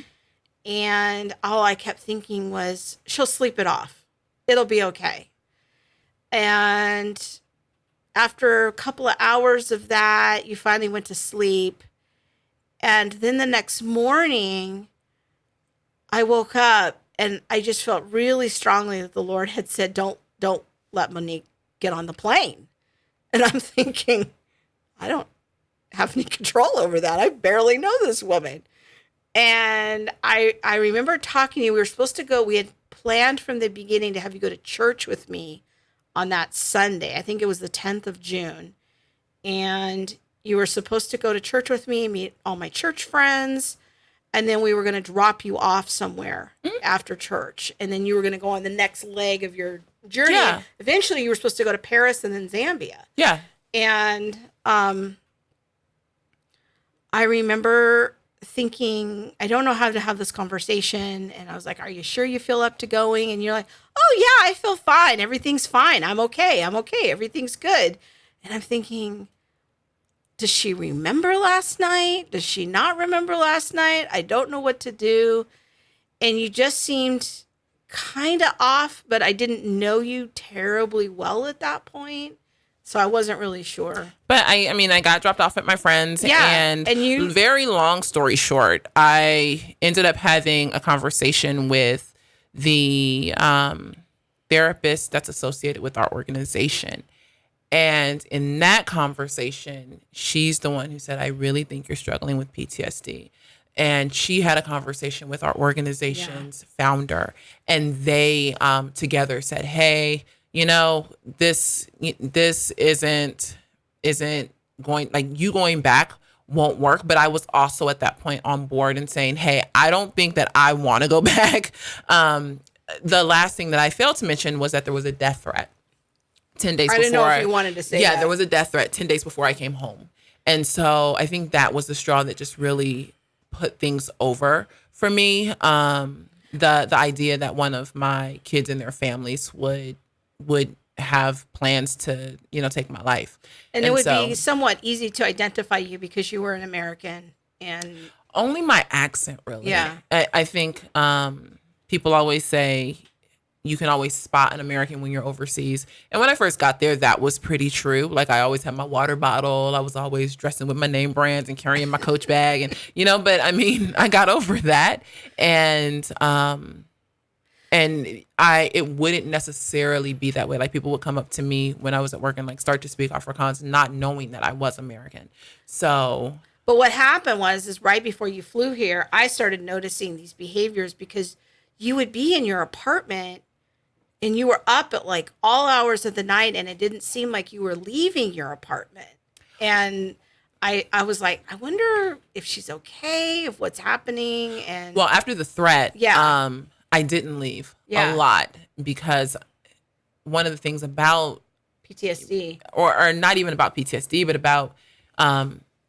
And all I kept thinking was, she'll sleep it off. It'll be okay. And after a couple of hours of that, you finally went to sleep. And then the next morning, I woke up and I just felt really strongly that the Lord had said, don't let Monique get on the plane. And I'm thinking, I don't have any control over that. I barely know this woman. And I remember talking to you. We were supposed to go. We had planned from the beginning to have you go to church with me on that Sunday. I think it was the 10th of June. And you were supposed to go to church with me, meet all my church friends. And then we were going to drop you off somewhere after church. And then you were going to go on the next leg of your journey. Yeah. Eventually, you were supposed to go to Paris and then Zambia. Yeah. And I remember thinking, I don't know how to have this conversation. And I was like, are you sure you feel up to going? And you're like, oh, yeah, I feel fine. Everything's fine. I'm okay. Everything's good. And I'm thinking, does she remember last night? Does she not remember last night? I don't know what to do. And you just seemed kind of off, but I didn't know you terribly well at that point. So I wasn't really sure. But I mean, I got dropped off at my friend's. Yeah, And you very long story short, I ended up having a conversation with the therapist that's associated with our organization. And in that conversation, she's the one who said, I really think you're struggling with PTSD. And she had a conversation with our organization's founder, and they together said, hey, this isn't going, like, you going back won't work. But I was also at that point on board and saying, hey, I don't think that I want to go back. The last thing that I failed to mention was that there was a death threat 10 days before. I didn't know if you wanted to say that. Yeah, there was a death threat 10 days before I came home. And so I think that was the straw that just really put things over for me. The idea that one of my kids and their families would have plans to, take my life. And it would be somewhat easy to identify you because you were an American, and only my accent, really. Yeah. I think people always say you can always spot an American when you're overseas. And when I first got there, that was pretty true. Like, I always had my water bottle. I was always dressing with my name brands and carrying my Coach bag. And, but I mean, I got over that. And it wouldn't necessarily be that way. Like, people would come up to me when I was at work and like start to speak Afrikaans, not knowing that I was American. So. But what happened is right before you flew here, I started noticing these behaviors because you would be in your apartment and you were up at like all hours of the night, and it didn't seem like you were leaving your apartment. And I was like, I wonder if she's okay, if what's happening. And well, after the threat, I didn't leave a lot, because one of the things about PTSD, or not even about PTSD, but about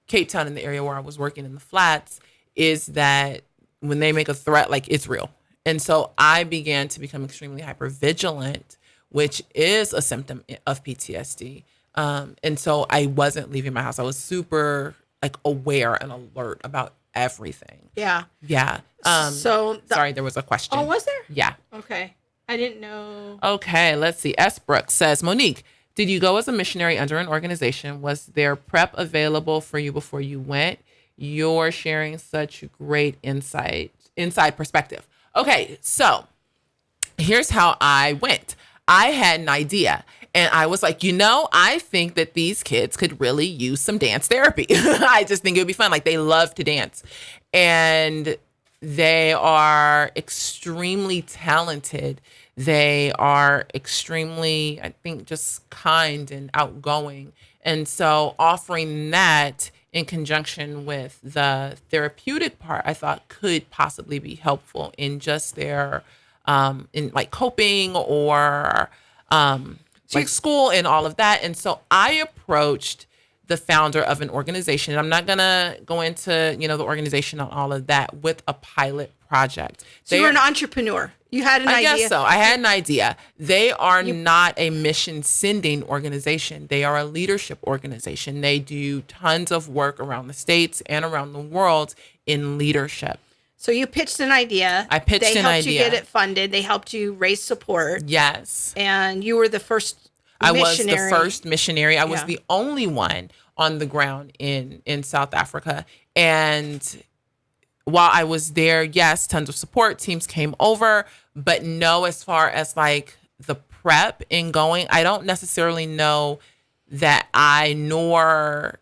Cape Town, in the area where I was working in the flats, is that when they make a threat, like, it's real. And so I began to become extremely hypervigilant, which is a symptom of PTSD. And so I wasn't leaving my house. I was super like aware and alert about everything. Yeah. Yeah. Sorry, there was a question. Oh, was there? Yeah. Okay. I didn't know. Okay, let's see. S. Brooks says, Monique, did you go as a missionary under an organization? Was there prep available for you before you went? You're sharing such great inside perspective. Okay, so here's how I went. I had an idea, and I was like, I think that these kids could really use some dance therapy. I just think it would be fun. Like, they love to dance, and they are extremely talented. They are extremely, I think, just kind and outgoing. And so offering that in conjunction with the therapeutic part, I thought could possibly be helpful in just their, in like coping or like school and all of that. And so I approached the founder of an organization, and I'm not going to go into, the organization and all of that, with a pilot project. So you were an entrepreneur. You had an idea. I guess so. I had an idea. They are not a mission sending organization. They are a leadership organization. They do tons of work around the States and around the world in leadership. So you pitched an idea. I pitched an idea. They helped you get it funded. They helped you raise support. Yes. And you were the first missionary. I was the first missionary. I was the only one on the ground in South Africa. And while I was there, yes, tons of support teams came over, but no, as far as like the prep in going, I don't necessarily know that I nor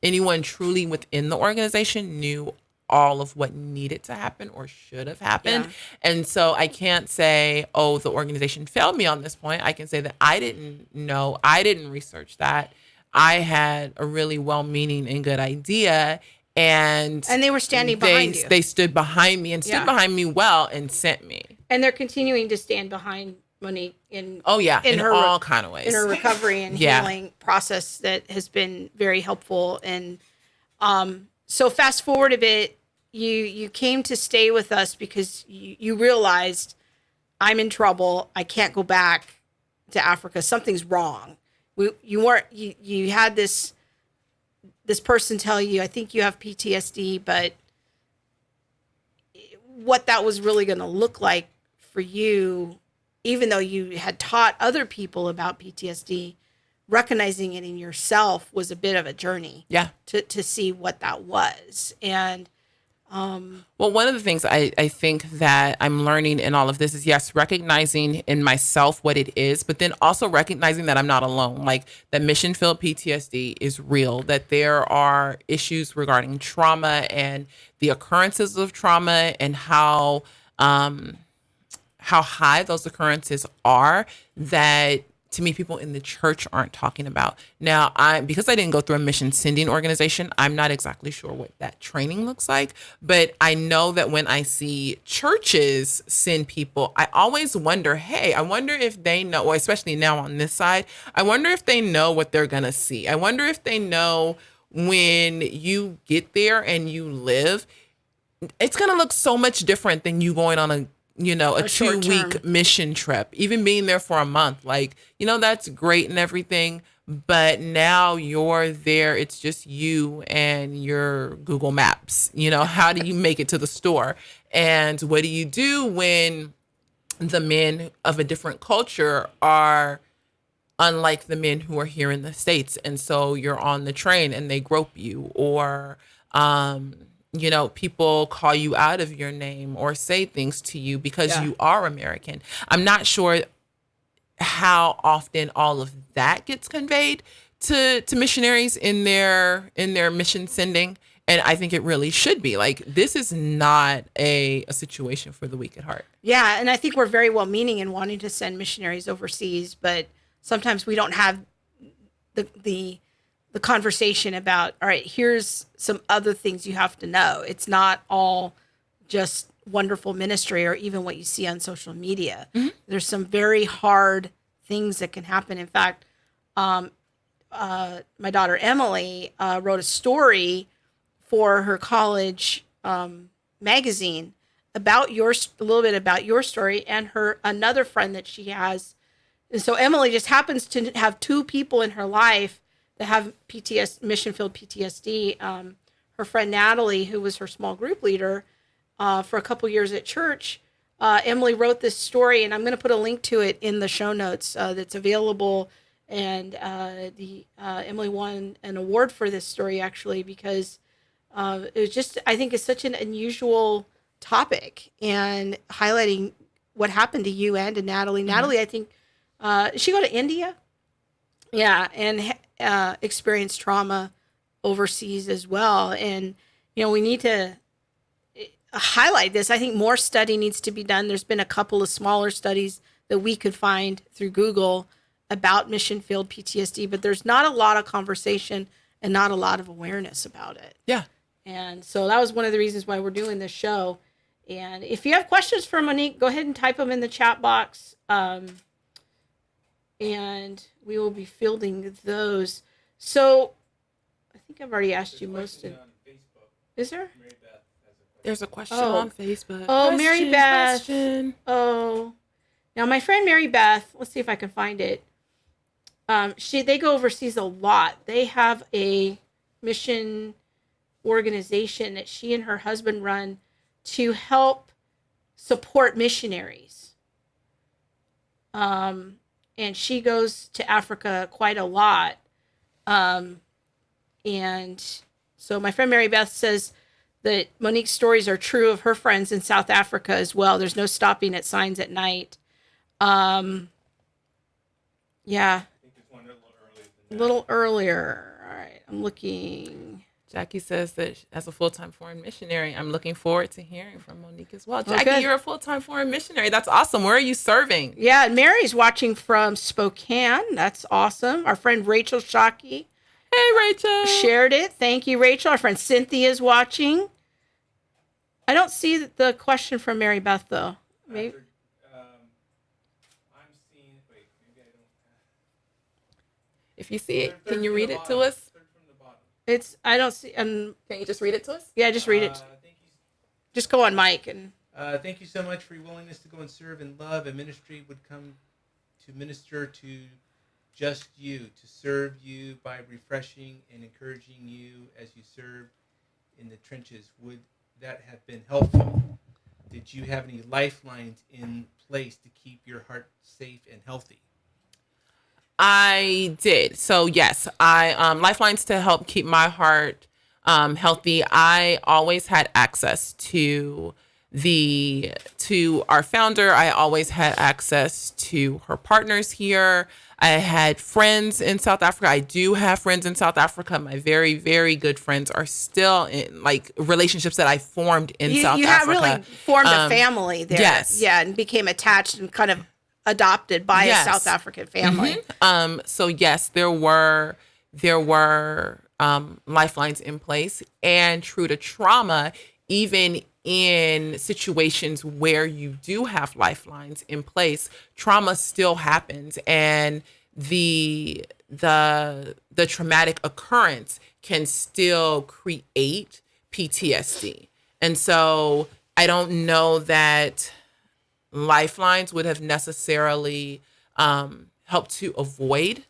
anyone truly within the organization knew all of what needed to happen or should have happened. Yeah. And so I can't say, oh, the organization failed me on this point. I can say that I didn't know. I didn't research that. I had a really well-meaning and good idea. And they were standing behind you. They stood behind me and stood behind me well and sent me. And they're continuing to stand behind Monique in her all kind of ways. In her recovery and healing process that has been very helpful. And so fast forward a bit, you came to stay with us because you realized, I'm in trouble. I can't go back to Africa. Something's wrong. You had this person tell you, I think you have PTSD, but what that was really going to look like for you, even though you had taught other people about PTSD, recognizing it in yourself was a bit of a journey. Yeah. To see what that was. And Well, one of the things I think that I'm learning in all of this is, yes, recognizing in myself what it is, but then also recognizing that I'm not alone. Like that mission field PTSD is real, that there are issues regarding trauma and the occurrences of trauma and how high those occurrences are that to me people in the church aren't talking about. Now, because I didn't go through a mission sending organization, I'm not exactly sure what that training looks like, but I know that when I see churches send people, I always wonder, hey, I wonder if they know, or especially now on this side, I wonder if they know what they're going to see. I wonder if they know when you get there and you live, it's going to look so much different than you going on a short 2-week term mission trip, even being there for a month. Like, that's great and everything, but now you're there. It's just you and your Google Maps. How do you make it to the store? And what do you do when the men of a different culture are unlike the men who are here in the States? And so you're on the train and they grope you, or, people call you out of your name or say things to you because you are American. I'm not sure how often all of that gets conveyed to missionaries in their mission sending. And I think it really should be. Like, this is not a situation for the weak at heart. Yeah, and I think we're very well meaning in wanting to send missionaries overseas, but sometimes we don't have the conversation about, all right, here's some other things you have to know. It's not all just wonderful ministry or even what you see on social media. Mm-hmm. There's some very hard things that can happen. In fact, my daughter Emily wrote a story for her college magazine about a little bit about your story and another friend that she has. And so Emily just happens to have two people in her life that have mission field PTSD. Her friend Natalie, who was her small group leader for a couple years at church, Emily wrote this story, and I'm going to put a link to it in the show notes that's available. And Emily won an award for this story, actually, because it was just, I think it's such an unusual topic and highlighting what happened to you and to Natalie. Mm-hmm. Natalie, I think, did she go to India? Yeah, and experienced trauma overseas as well. And, we need to highlight this. I think more study needs to be done. There's been a couple of smaller studies that we could find through Google about mission field PTSD, but there's not a lot of conversation and not a lot of awareness about it. Yeah. And so that was one of the reasons why we're doing this show. And if you have questions for Monique, go ahead and type them in the chat box. And we will be fielding those. So I think I've already asked you most of. Is there? There's a question on Facebook. Oh, Mary Beth. Oh, now my friend Mary Beth. Let's see if I can find it. They go overseas a lot. They have a mission organization that she and her husband run to help support missionaries. And she goes to Africa quite a lot. And so my friend Mary Beth says that Monique's stories are true of her friends in South Africa as well. There's no stopping at signs at night. Yeah. I think it's one a little earlier. All right. I'm looking. Jackie says that as a full-time foreign missionary, I'm looking forward to hearing from Monique as well. Jackie, you're a full-time foreign missionary. That's awesome. Where are you serving? Yeah, Mary's watching from Spokane. That's awesome. Our friend Rachel Shockey. Hey, Rachel. Shared it. Thank you, Rachel. Our friend Cynthia's watching. I don't see the question from Mary Beth, though. Maybe. I'm seeing, wait, maybe I don't. If you see it, can you read it to us? I don't see. Can you just read it to us? Yeah, just read it. Thank you. Just go on mic and. Thank you so much for your willingness to go and serve in love. A ministry would come to minister to just you, to serve you by refreshing and encouraging you as you served in the trenches. Would that have been helpful? Did you have any lifelines in place to keep your heart safe and healthy? I did. So yes, I lifelines to help keep my heart healthy. I always had access to our founder. I always had access to her partners here. I had friends in South Africa. I do have friends in South Africa. My very, very good friends are still in like relationships that I formed in South Africa. You really formed a family there. Yes. Yeah, and became attached and kind of adopted by a South African family. So yes, there were lifelines in place, and true to trauma, even in situations where you do have lifelines in place, trauma still happens, and the traumatic occurrence can still create PTSD. And so I don't know that lifelines would have necessarily helped to avoid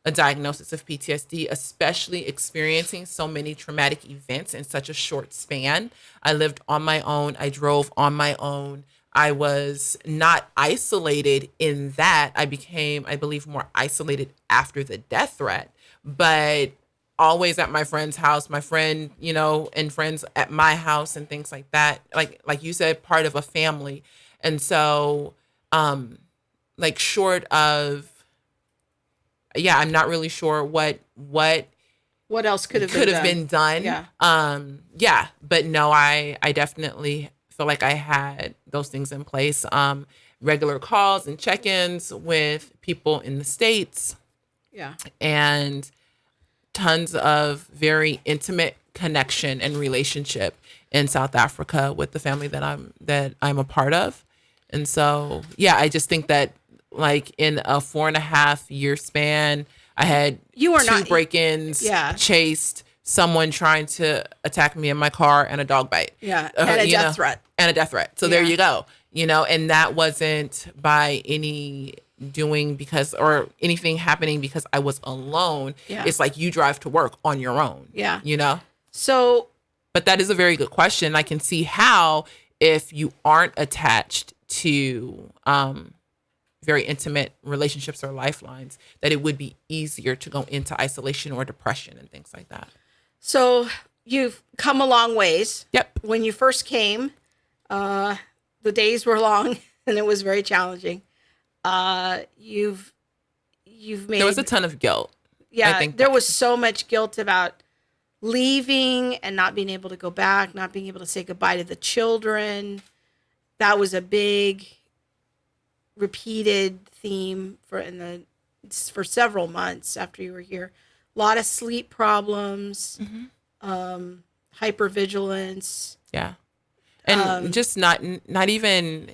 a diagnosis of PTSD, especially experiencing so many traumatic events in such a short span. I lived on my own. I drove on my own. I was not isolated in that. I became, I believe, more isolated after the death threat, but always at my friend's house, my friend, and friends at my house and things like that. Like you said, part of a family. And so, short of, I'm not really sure what else could have been done. Yeah. But no, I definitely feel like I had those things in place. Regular calls and check-ins with people in the States. Yeah. And tons of very intimate connection and relationship in South Africa with the family that I'm a part of. And so, I just think that like in a 4.5 year span, I had two break-ins, chased, someone trying to attack me in my car, and a dog bite. Yeah, and a death threat. And a death threat. So there you go. And that wasn't by any doing or anything happening because I was alone. Yeah. It's like you drive to work on your own. Yeah. So. But that is a very good question. I can see how, if you aren't attached to very intimate relationships or lifelines, that it would be easier to go into isolation or depression and things like that. So you've come a long ways. Yep. When you first came, the days were long and it was very challenging. You've made... There was a ton of guilt. Yeah, I think there was so much guilt about leaving and not being able to go back, not being able to say goodbye to the children. That was a big repeated theme for several months after you were here. A lot of sleep problems, hypervigilance. Yeah. And just not even,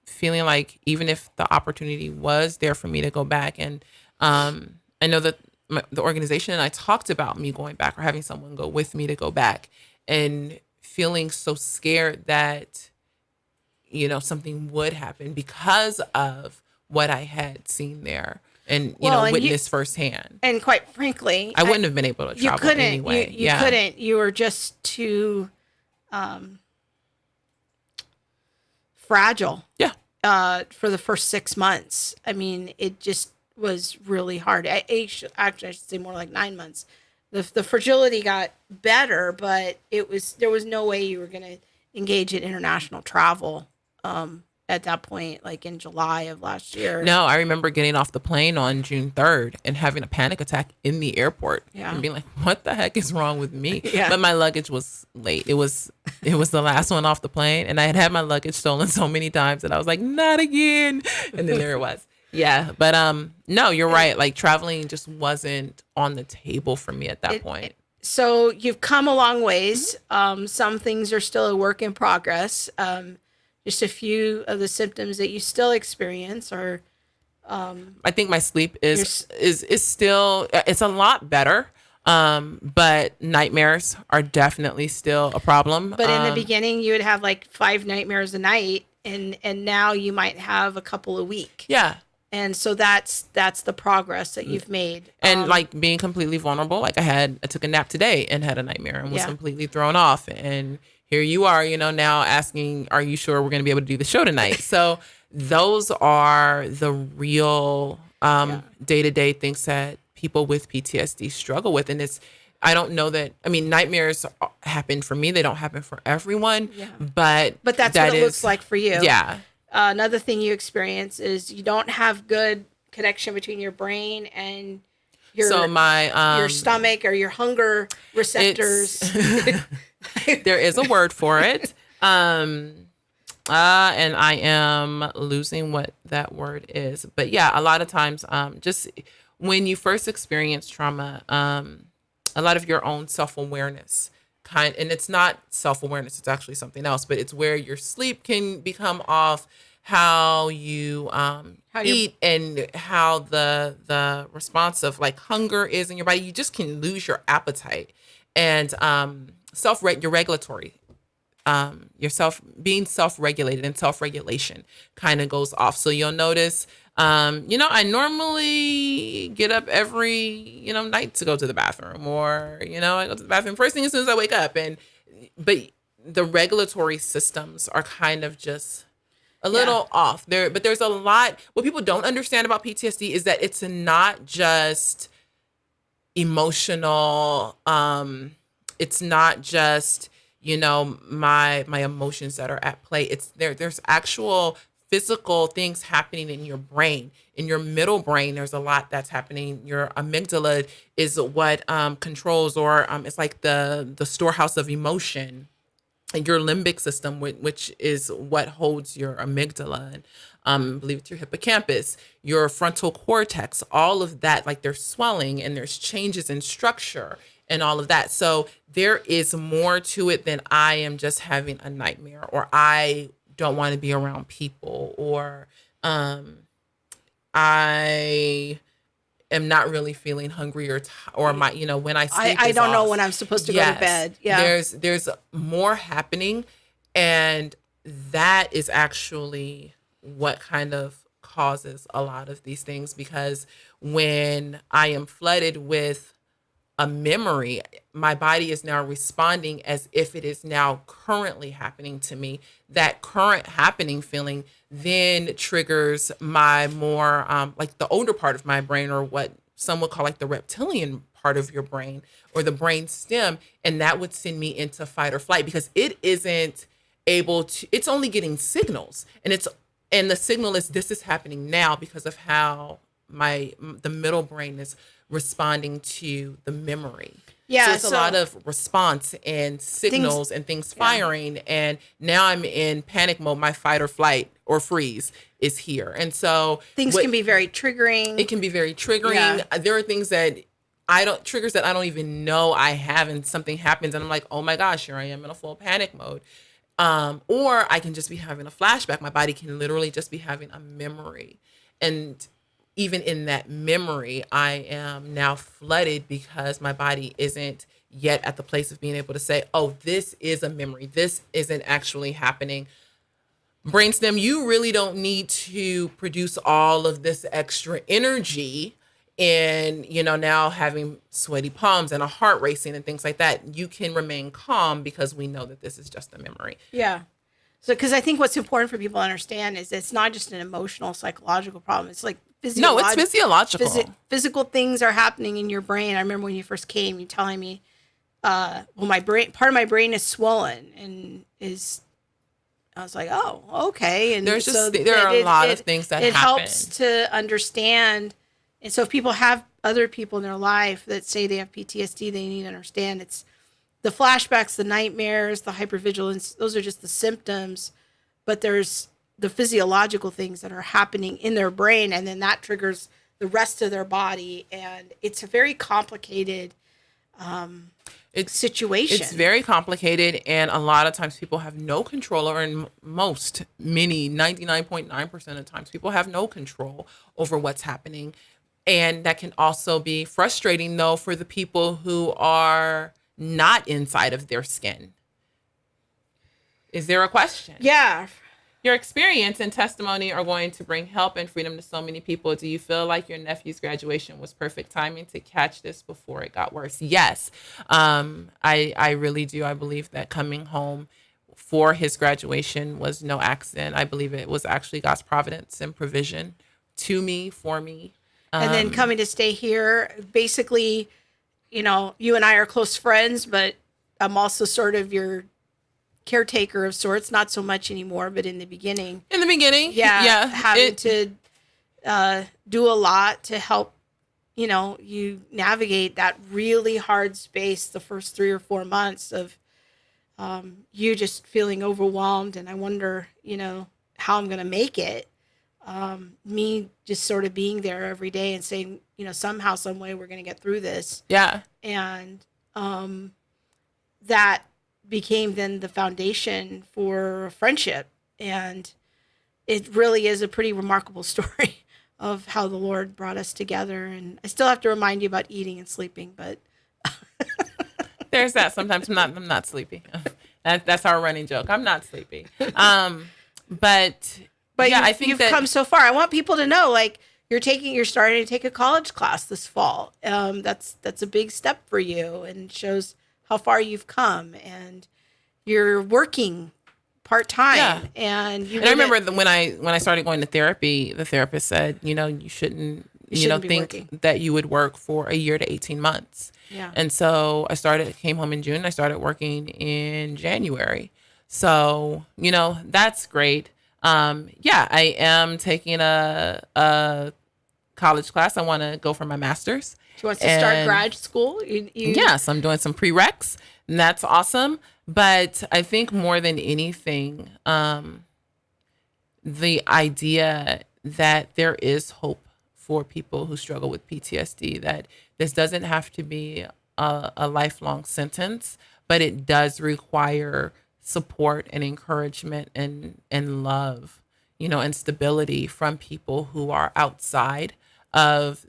feeling like even if the opportunity was there for me to go back. And I know that the organization and I talked about me going back or having someone go with me to go back, and feeling so scared that, something would happen because of what I had seen there and, witnessed firsthand. And quite frankly, I wouldn't have been able to travel anyway. You couldn't. You were just too fragile. Yeah. For the first 6 months. I mean, it just was really hard. I should say more like 9 months. The fragility got better, but there was no way you were going to engage in international travel at that point, like in July of last year. No, I remember getting off the plane on June 3rd and having a panic attack in the airport. Yeah. And being like, what the heck is wrong with me? Yeah. But my luggage was late. It was the last one off the plane, and I had my luggage stolen so many times that I was like, not again. And then there it was. Yeah. But no, you're right. Like, traveling just wasn't on the table for me at that point. So you've come a long ways. Some things are still a work in progress. Just a few of the symptoms that you still experience are. I think my sleep is still, it's a lot better. But nightmares are definitely still a problem. But in the beginning, you would have like 5 nightmares a night, and now you might have a couple a week. Yeah. And so that's the progress that you've made. And like being completely vulnerable. Like I took a nap today and had a nightmare and was completely thrown off. And here you are, now asking, are you sure we're going to be able to do the show tonight? So those are the real day-to-day things that people with PTSD struggle with. And I don't know that, I mean, nightmares happen for me. They don't happen for everyone, but that's what it looks like for you. Yeah. Another thing you experience is you don't have good connection between your brain and your stomach or your hunger receptors. There is a word for it. And I am losing what that word is. But yeah, a lot of times, just when you first experience trauma, a lot of your own self-awareness and it's not self-awareness, it's actually something else, but it's where your sleep can become off, how you eat, and how the response of like hunger is in your body. You just can lose your appetite, and your regulatory, being self-regulated and self-regulation kind of goes off. So you'll notice, I normally get up every, night to go to the bathroom, or, I go to the bathroom first thing as soon as I wake up. But the regulatory systems are kind of just a little off there. But there's a lot, what people don't understand about PTSD is that it's not just emotional. It's not just, my emotions that are at play. It's there's actual physical things happening in your brain. In your middle brain, there's a lot that's happening. Your amygdala is what controls, or it's like the storehouse of emotion. And your limbic system, which is what holds your amygdala, and I believe it's your hippocampus, your frontal cortex, all of that, like there's swelling and there's changes in structure and all of that. So there is more to it than I am just having a nightmare, or I don't want to be around people, or I am not really feeling hungry, or my, when I sleep, I don't know when I'm supposed to go to bed. Yeah. There's more happening, and that is actually what kind of causes a lot of these things, because when I am flooded with a memory, my body is now responding as if it is now currently happening to me. That current happening feeling then triggers my more like the older part of my brain, or what some would call like the reptilian part of your brain, or the brain stem, and that would send me into fight or flight, because it isn't able to, it's only getting signals, and the signal is, this is happening now because of how the middle brain is responding to the memory. Yeah, so it's a lot of response and signals and things firing. And now I'm in panic mode. My fight or flight or freeze is here. And so things can be very triggering. It can be very triggering. Yeah. There are things that triggers that I don't even know I have, and something happens and I'm like, oh my gosh, here I am in a full panic mode. Or I can just be having a flashback. My body can literally just be having a memory. And even in that memory, I am now flooded because my body isn't yet at the place of being able to say, oh, this is a memory. This isn't actually happening. Brainstem, you really don't need to produce all of this extra energy and, now having sweaty palms and a heart racing and things like that. You can remain calm because we know that this is just a memory. Yeah. So, because I think what's important for people to understand is it's not just an emotional, psychological problem. It's like no, it's physiological. Physical things are happening in your brain. I remember when you first came, you telling me, my brain, part of my brain is swollen, and I was like, oh, okay. And there are a lot of things that happen. It helps to understand. And so if people have other people in their life that say they have PTSD, they need to understand it's the flashbacks, the nightmares, the hypervigilance. Those are just the symptoms, but there's the physiological things that are happening in their brain, and then that triggers the rest of their body. And it's a very complicated situation. It's very complicated, and a lot of times people have no control, or in 99.9% of the times, people have no control over what's happening. And that can also be frustrating, though, for the people who are not inside of their skin. Is there a question? Yeah. Your experience and testimony are going to bring help and freedom to so many people. Do you feel like your nephew's graduation was perfect timing to catch this before it got worse? Yes, I really do. I believe that coming home for his graduation was no accident. I believe it was actually God's providence and provision to me, for me. And then coming to stay here, basically, you know, you and I are close friends, but I'm also sort of your caretaker of sorts. Not so much anymore, but in the beginning. Having to do a lot to help, you know, you navigate that really hard space the first 3 or 4 months of you just feeling overwhelmed. And I wonder, you know, how I'm going to make it. Me just sort of being there every day and saying, you know, somehow, some way we're going to get through this. Yeah. And that became then the foundation for friendship. And it really is a pretty remarkable story of how the Lord brought us together. And I still have to remind you about eating and sleeping, but there's that. Sometimes I'm not sleepy. That's our running joke. I'm not sleepy. But yeah, I think you've come so far. I want people to know, like, you're starting to take a college class this fall. That's a big step for you, and shows how far you've come. And you're working part time. And I remember when I started going to therapy, the therapist said, you know, you shouldn't think working. That you would work for a year to 18 months. Yeah. And so came home in June. And I started working in January. So, you know, that's great. I am taking a college class. I want to go for my master's. She wants to start grad school. Yes, I'm doing some prereqs, and that's awesome. But I think more than anything, the idea that there is hope for people who struggle with PTSD, that this doesn't have to be a lifelong sentence, but it does require support and encouragement and love, you know, and stability from people who are outside of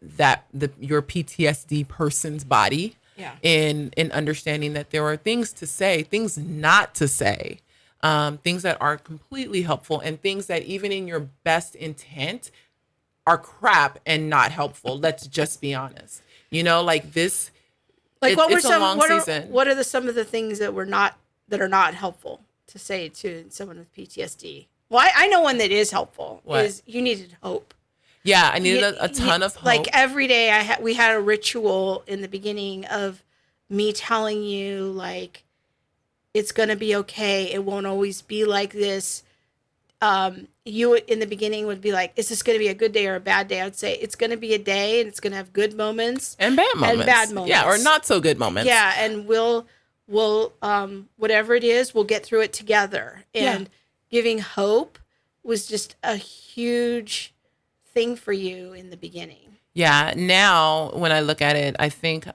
your PTSD person's body. Yeah. In understanding that there are things to say, things not to say, things that are completely helpful, and things that even in your best intent are crap and not helpful. Let's just be honest. You know, like this. Like it's a long season. What are some of the things that are not helpful to say to someone with PTSD? Well, I know one that is helpful. What? Is you needed hope. Yeah, I needed a ton of hope. Like every day we had a ritual in the beginning of me telling you, like, it's going to be okay. It won't always be like this. You in the beginning would be like, is this going to be a good day or a bad day? I'd say it's going to be a day, and it's going to have good moments and bad moments. Yeah, or not so good moments. Yeah, and we'll whatever it is, we'll get through it together. And giving hope was just a huge thing for you in the beginning. Yeah. Now, when I look at it, I think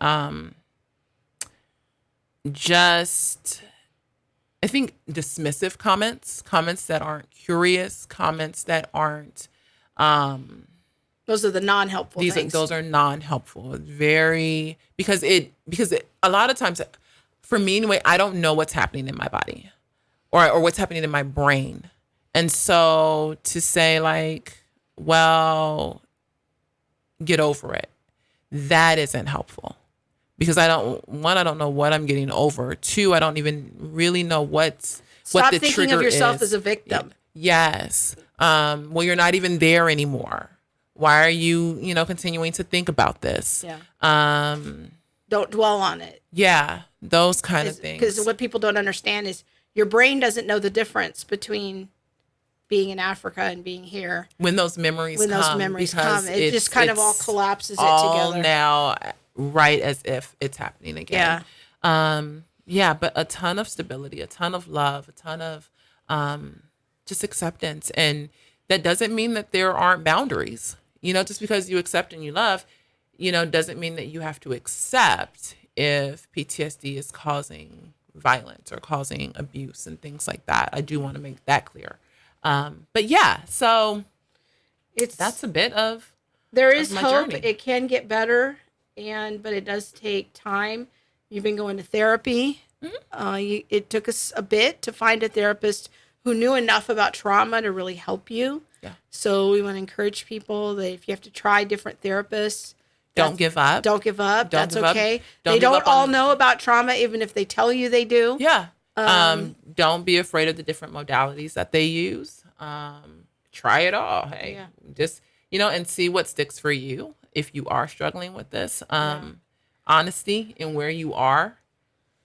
dismissive comments that aren't curious, comments that aren't those are the non-helpful things. Those are non-helpful. Because a lot of times, for me anyway, I don't know what's happening in my body or what's happening in my brain. And so to say, like, well, get over it, that isn't helpful. Because I don't know what I'm getting over. 2, I don't even really know what the trigger is. Stop thinking of yourself as a victim. Yes. Well, you're not even there anymore. Why are you, continuing to think about this? Yeah. Don't dwell on it. Yeah. Those kind of things. Because what people don't understand is your brain doesn't know the difference between being in Africa and being here. When those memories come, it just kind of all collapses all it together. Now, right as if it's happening again. Yeah. But a ton of stability, a ton of love, a ton of just acceptance. And that doesn't mean that there aren't boundaries. Just because you accept and you love, doesn't mean that you have to accept if PTSD is causing violence or causing abuse and things like that. I do want to make that clear. But yeah, so that's a bit of there is my hope. journey. It can get better, but it does take time. You've been going to therapy. Mm-hmm. It took us a bit to find a therapist who knew enough about trauma to really help you. Yeah. So we want to encourage people that if you have to try different therapists, don't give up. Don't give up. That's okay. They don't all know about trauma, even if they tell you they do. Yeah. Don't be afraid of the different modalities that they use. Try it all. Hey, just, and see what sticks for you. if you are struggling with this. Honesty in where you are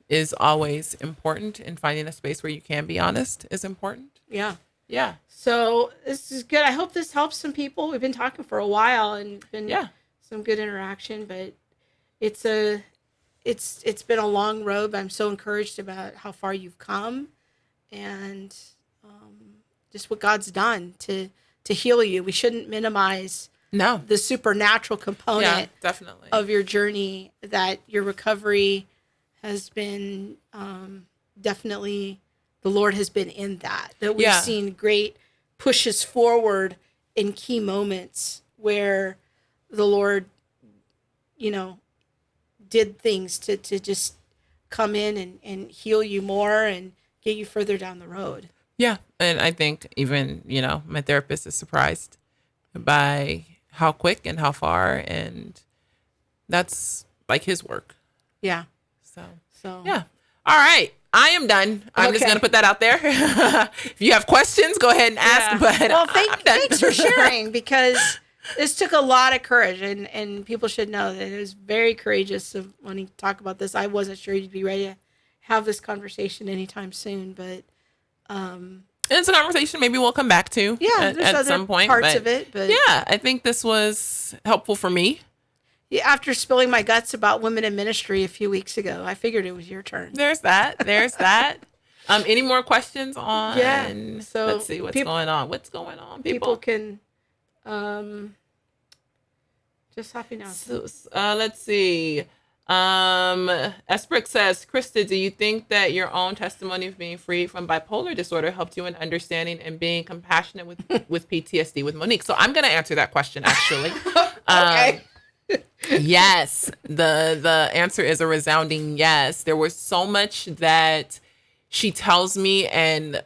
is always important, and finding a space where you can be honest is important. Yeah. Yeah. So this is good. I hope this helps some people. We've been talking for a while and been Yeah. some good interaction, but it's been a long road, but I'm so encouraged about how far you've come and just what God's done to heal you. We shouldn't minimize No. the supernatural component definitely. of your journey, that your recovery has been definitely, the Lord has been in that we've seen great pushes forward in key moments where the Lord, did things to just come in and heal you more and get you further down the road. Yeah. And I think even, my therapist is surprised by how quick and how far, and that's like his work. Yeah. So yeah. All right. I am done. I'm just going to put that out there. If you have questions, go ahead and ask. Yeah. But thanks for sharing, because this took a lot of courage, and people should know that it was very courageous of wanting to talk about this. I wasn't sure you'd be ready to have this conversation anytime soon, but it's a conversation maybe we'll come back to at some point. Parts of it, but yeah, I think this was helpful for me. Yeah, after spilling my guts about women in ministry a few weeks ago, I figured it was your turn. There's that. Any more questions on? Yeah. So let's see what's going on. What's going on, people can just happy now. So, let's see. Esprick says, Krista, do you think that your own testimony of being free from bipolar disorder helped you in understanding and being compassionate with PTSD with Monique? So I'm going to answer that question, actually. Okay. Yes. The answer is a resounding yes. There was so much that she tells me and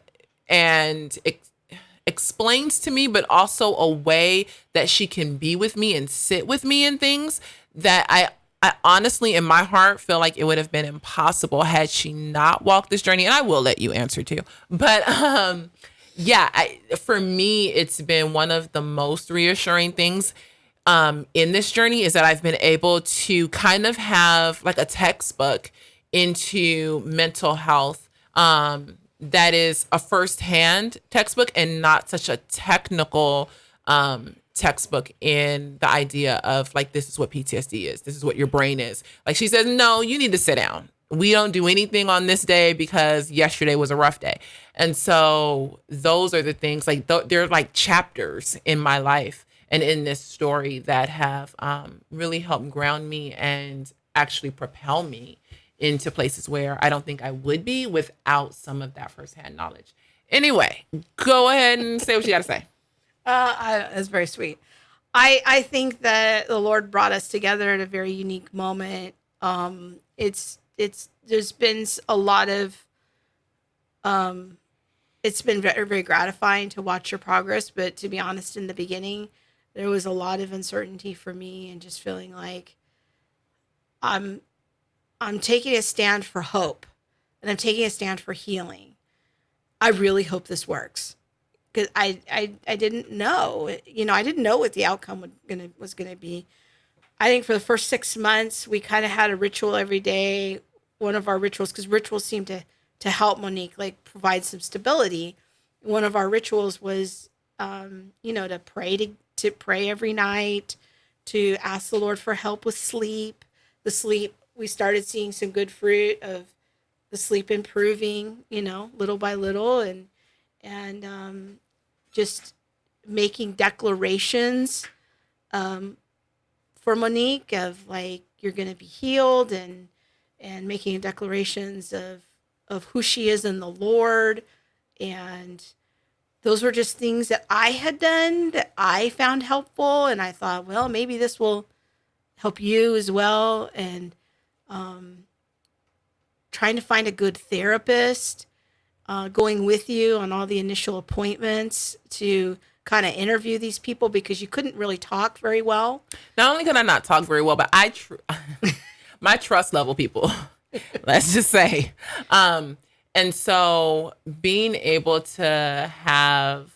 explains to me, but also a way that she can be with me and sit with me in things that I honestly, in my heart, feel like it would have been impossible had she not walked this journey. And I will let you answer too. But for me, it's been one of the most reassuring things in this journey is that I've been able to kind of have like a textbook into mental health that is a firsthand textbook and not such a technical textbook in the idea of like, this is what PTSD is. This is what your brain is. Like she says, no, you need to sit down. We don't do anything on this day because yesterday was a rough day. And so those are the things like they're like chapters in my life and in this story that have really helped ground me and actually propel me into places where I don't think I would be without some of that firsthand knowledge. Anyway, go ahead and say what you got to say. That's very sweet. I think that the Lord brought us together at a very unique moment. There's been a lot of, it's been very, very gratifying to watch your progress. But to be honest, in the beginning, there was a lot of uncertainty for me and just feeling like I'm taking a stand for hope and I'm taking a stand for healing. I really hope this works. Because I didn't know, I didn't know what the outcome was gonna be. I think for the first 6 months, we kind of had a ritual every day. One of our rituals, because rituals seem to help Monique, like provide some stability. One of our rituals was, to pray every night, to ask the Lord for help with sleep. The sleep, we started seeing some good fruit of the sleep improving, little by little, and just making declarations for Monique of like, you're going to be healed, and making declarations of who she is in the Lord. And those were just things that I had done that I found helpful. And I thought, well, maybe this will help you as well. And trying to find a good therapist, going with you on all the initial appointments to kind of interview these people, because you couldn't really talk very well. Not only could I not talk very well, but my trust level people, let's just say. And so being able to have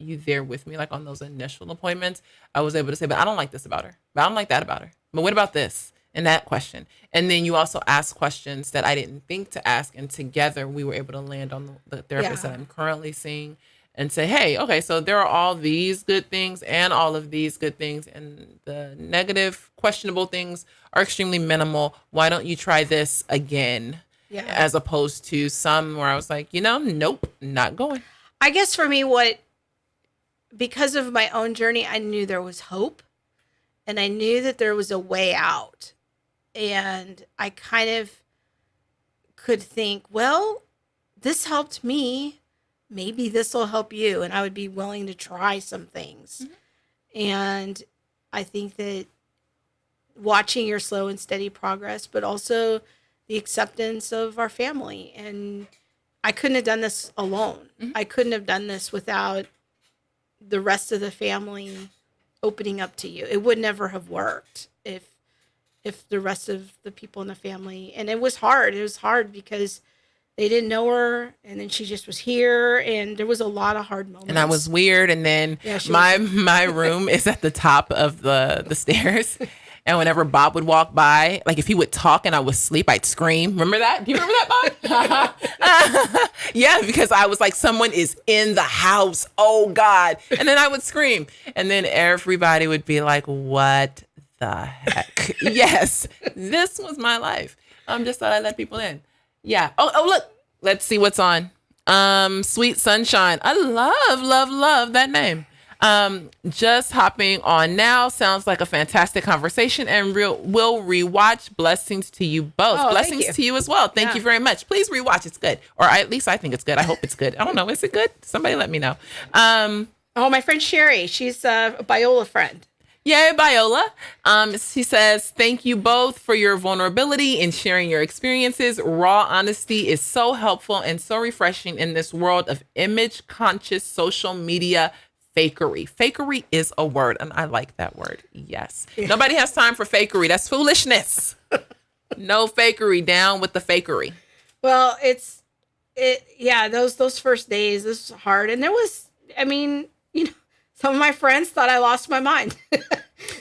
you there with me, like on those initial appointments, I was able to say, but I don't like this about her. But I don't like that about her. But what about this? And that question. And then you also ask questions that I didn't think to ask. And together we were able to land on the therapist that I'm currently seeing and say, hey, okay, so there are all these good things and all of these good things. And the negative, questionable things are extremely minimal. Why don't you try this again? Yeah. As opposed to some where I was like, nope, not going. I guess for me, because of my own journey, I knew there was hope and I knew that there was a way out. And I kind of could think, well, this helped me. Maybe this will help you. And I would be willing to try some things. Mm-hmm. And I think that watching your slow and steady progress, but also the acceptance of our family. And I couldn't have done this alone. Mm-hmm. I couldn't have done this without the rest of the family opening up to you. It would never have worked if the rest of the people in the family, and it was hard. It was hard because they didn't know her, and then she just was here, and there was a lot of hard moments. And I was weird, and then my room is at the top of the stairs. And whenever Bob would walk by, like if he would talk and I would sleep, I'd scream. Remember that? Do you remember that, Bob? Yeah, because I was like, someone is in the house. Oh, God. And then I would scream. And then everybody would be like, what the heck? Yes, this was my life. Just thought I'd let people in. Yeah. Oh, look. Let's see what's on. Sweet Sunshine. I love that name. Just hopping on now. Sounds like a fantastic conversation and will rewatch. Blessings to you both. Oh, Blessings to you as well. Thank you very much. Please rewatch. It's good. Or at least I think it's good. I hope it's good. I don't know. Is it good? Somebody let me know. My friend Sherry. She's a Biola friend. Yay, Biola. She says, thank you both for your vulnerability and sharing your experiences. Raw honesty is so helpful and so refreshing in this world of image-conscious social media fakery. Fakery is a word, and I like that word. Yes. Yeah. Nobody has time for fakery. That's foolishness. No fakery. Down with the fakery. Well, those first days, this was hard. And there was, some of my friends thought I lost my mind.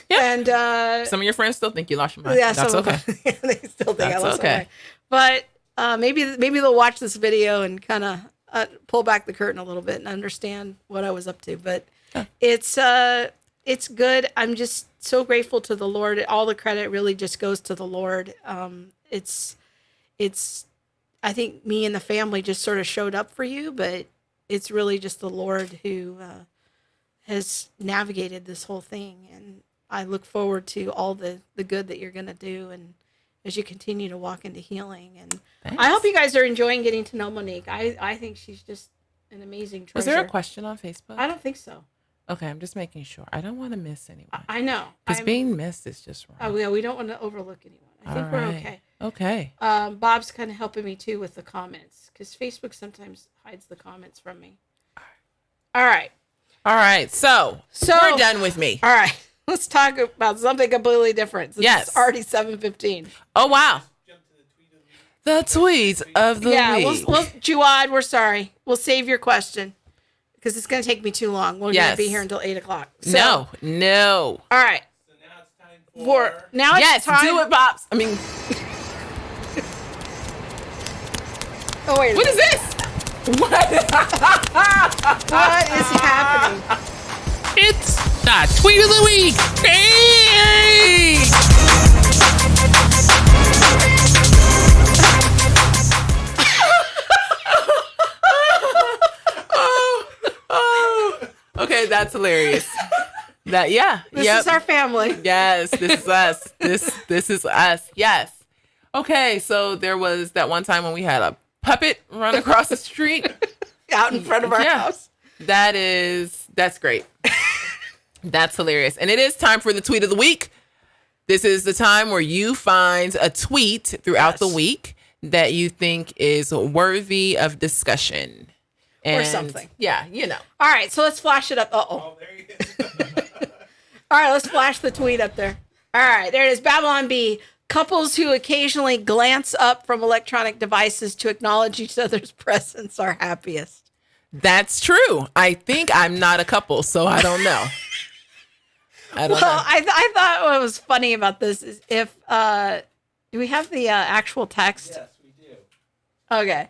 Yeah. And some of your friends still think you lost your mind. Yeah, that's okay. They still think I lost my mind. But maybe they'll watch this video and kind of pull back the curtain a little bit and understand what I was up to. But it's good. I'm just so grateful to the Lord. All the credit really just goes to the Lord. It's I think me and the family just sort of showed up for you, but it's really just the Lord who has navigated this whole thing. And I look forward to all the good that you're going to do. And as you continue to walk into healing. And thanks. I hope you guys are enjoying getting to know Monique. I think she's just an amazing treasure. Was there a question on Facebook? I don't think so. Okay, I'm just making sure. I don't want to miss anyone. I know. Because being missed is just wrong. Oh, yeah, we don't want to overlook anyone. I think we're okay. Okay. Bob's kind of helping me, too, with the comments. Because Facebook sometimes hides the comments from me. All right. So we're done with me. All right. Let's talk about something completely different. It's already 7:15. Oh, wow. The tweet of the week. Yeah, Jawad, we're sorry. We'll save your question because it's going to take me too long. We're going to be here until 8 o'clock. So, no. All right. So now it's time for... It's time. Do it, Pops. I mean... Oh, wait. What is this? What is happening? It's the tweet of the week. Hey! Okay, that's hilarious. This is our family. Yes, this is us. This is us. Yes. Okay, so there was that one time when we had a puppet run across the street out in front of our house. That's great. That's hilarious. And it is time for the tweet of the week. This is the time where you find a tweet throughout the week that you think is worthy of discussion. Or something. Yeah, All right, so let's flash it up. Oh, there he is. All right, let's flash the tweet up there. All right, there it is. Babylon B. Couples who occasionally glance up from electronic devices to acknowledge each other's presence are happiest. That's true. I think I'm not a couple, so I don't know. I don't know. I thought what was funny about this is if do we have the actual text? Yes, we do. Okay.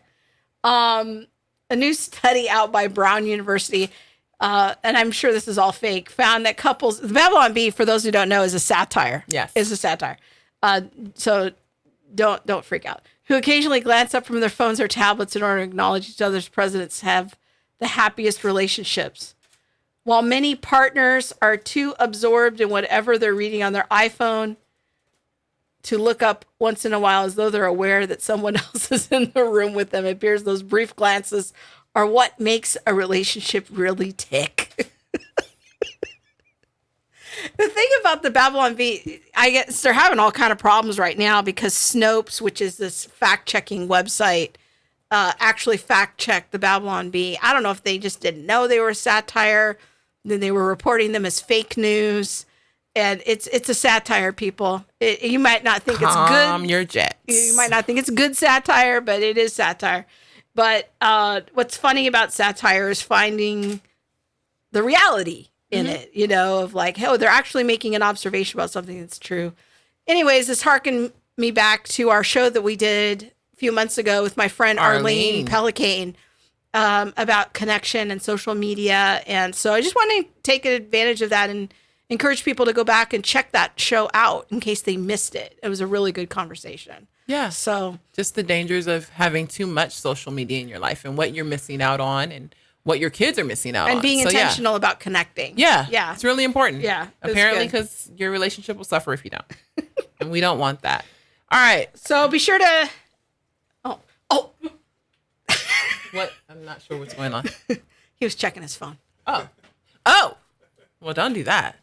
A new study out by Brown University, and I'm sure this is all fake, found that couples, the Babylon Bee, for those who don't know, is a satire. Yes. Is a satire. So don't freak out. Who occasionally glance up from their phones or tablets in order to acknowledge each other's presence have the happiest relationships. While many partners are too absorbed in whatever they're reading on their iPhone to look up once in a while as though they're aware that someone else is in the room with them, it appears those brief glances are what makes a relationship really tick. The thing about the Babylon Bee, I guess they're having all kind of problems right now because Snopes, which is this fact-checking website, actually fact-checked the Babylon Bee. I don't know if they just didn't know they were a satire, then they were reporting them as fake news, and it's a satire, people. You might not think it's good. Calm your jets. You might not think it's good satire, but it is satire. But what's funny about satire is finding the reality in it, you know, of like, oh, they're actually making an observation about something that's true. Anyways, this harkened me back to our show that we did a few months ago with my friend Arlene Pelicane about connection and social media. And so I just want to take advantage of that and encourage people to go back and check that show out in case they missed it. It was a really good conversation. Yeah. So just the dangers of having too much social media in your life and what you're missing out on and what your kids are missing out on. And being intentional about connecting. Yeah. Yeah. It's really important. Yeah. Apparently, because your relationship will suffer if you don't. And we don't want that. All right. So be sure to. Oh. What? I'm not sure what's going on. He was checking his phone. Oh. Well, don't do that.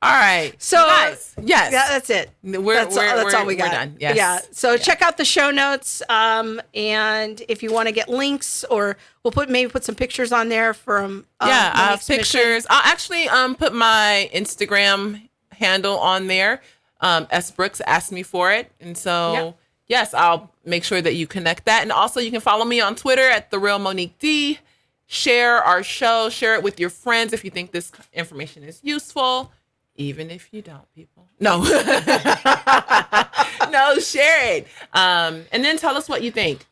All right. So, guys, yes. Yeah, that's it. That's all we got. We're done. Yes. Yeah. So check out the show notes. And if you want to get links, or we'll put some pictures on there from I have Monique's pictures. mission. I'll actually put my Instagram handle on there. S Brooks asked me for it, and so yes, I'll make sure that you connect that. And also, you can follow me on Twitter at @TheRealMoniqueD. Share our show. Share it with your friends if you think this information is useful. Even if you don't, people. No. No, share it. And then tell us what you think.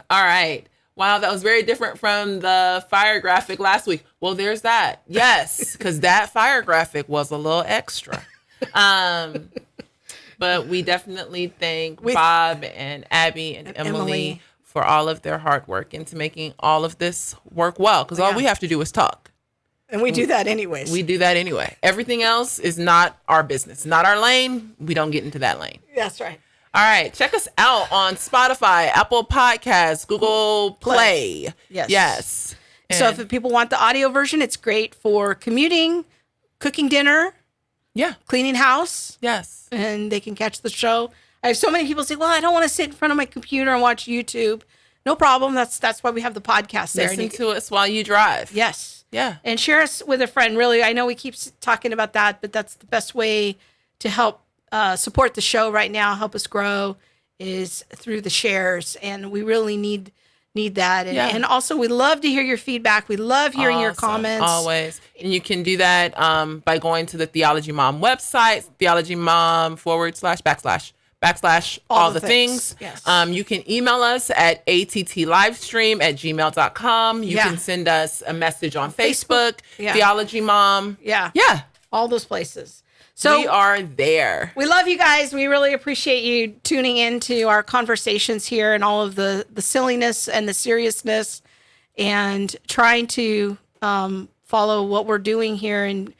All right. Wow, that was very different from the fire graphic last week. Well, there's that. Yes, because that fire graphic was a little extra. But we definitely thank Bob and Abby and Emily for all of their hard work into making all of this work well. Because all we have to do is talk. And we do that anyways. We do that anyway. Everything else is not our business, not our lane. We don't get into that lane. That's right. All right. Check us out on Spotify, Apple Podcasts, Google Play. Yes. So if people want the audio version, it's great for commuting, cooking dinner, cleaning house. Yes. And they can catch the show. I have so many people say, well, I don't want to sit in front of my computer and watch YouTube. No problem. That's why we have the podcast there. Listen to us while you drive. Yes. Yeah. And share us with a friend. Really, I know we keep talking about that, but that's the best way to help support the show right now, help us grow, is through the shares. And we really need that. And also, we love to hear your feedback. We love hearing your comments. Always. And you can do that by going to the Theology Mom website, theologymom / all the things. Yes. You can email us at attlivestream@gmail.com. You can send us a message on Facebook. Theology Mom. Yeah. All those places. So we are there. We love you guys. We really appreciate you tuning into our conversations here and all of the silliness and the seriousness and trying to follow what we're doing here and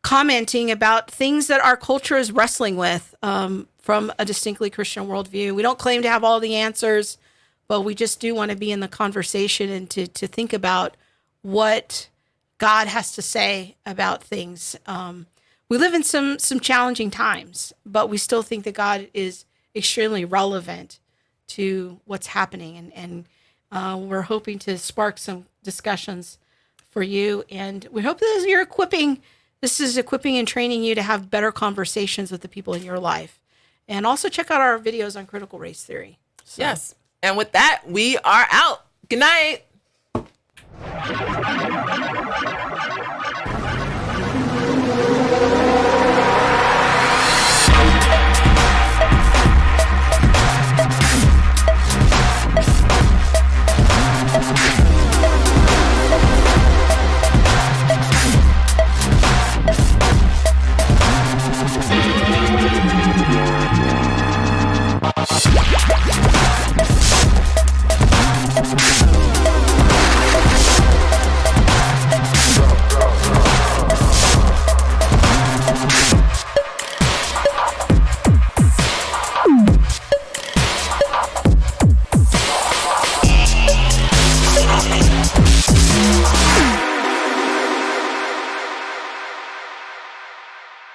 commenting about things that our culture is wrestling with from a distinctly Christian worldview. We don't claim to have all the answers, but we just do want to be in the conversation and to think about what God has to say about things. We live in some challenging times, but we still think that God is extremely relevant to what's happening. And we're hoping to spark some discussions for you. And we hope that this is equipping and training you to have better conversations with the people in your life. And also check out our videos on critical race theory. So. Yes. And with that, we are out. Good night.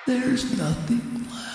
There's nothing left.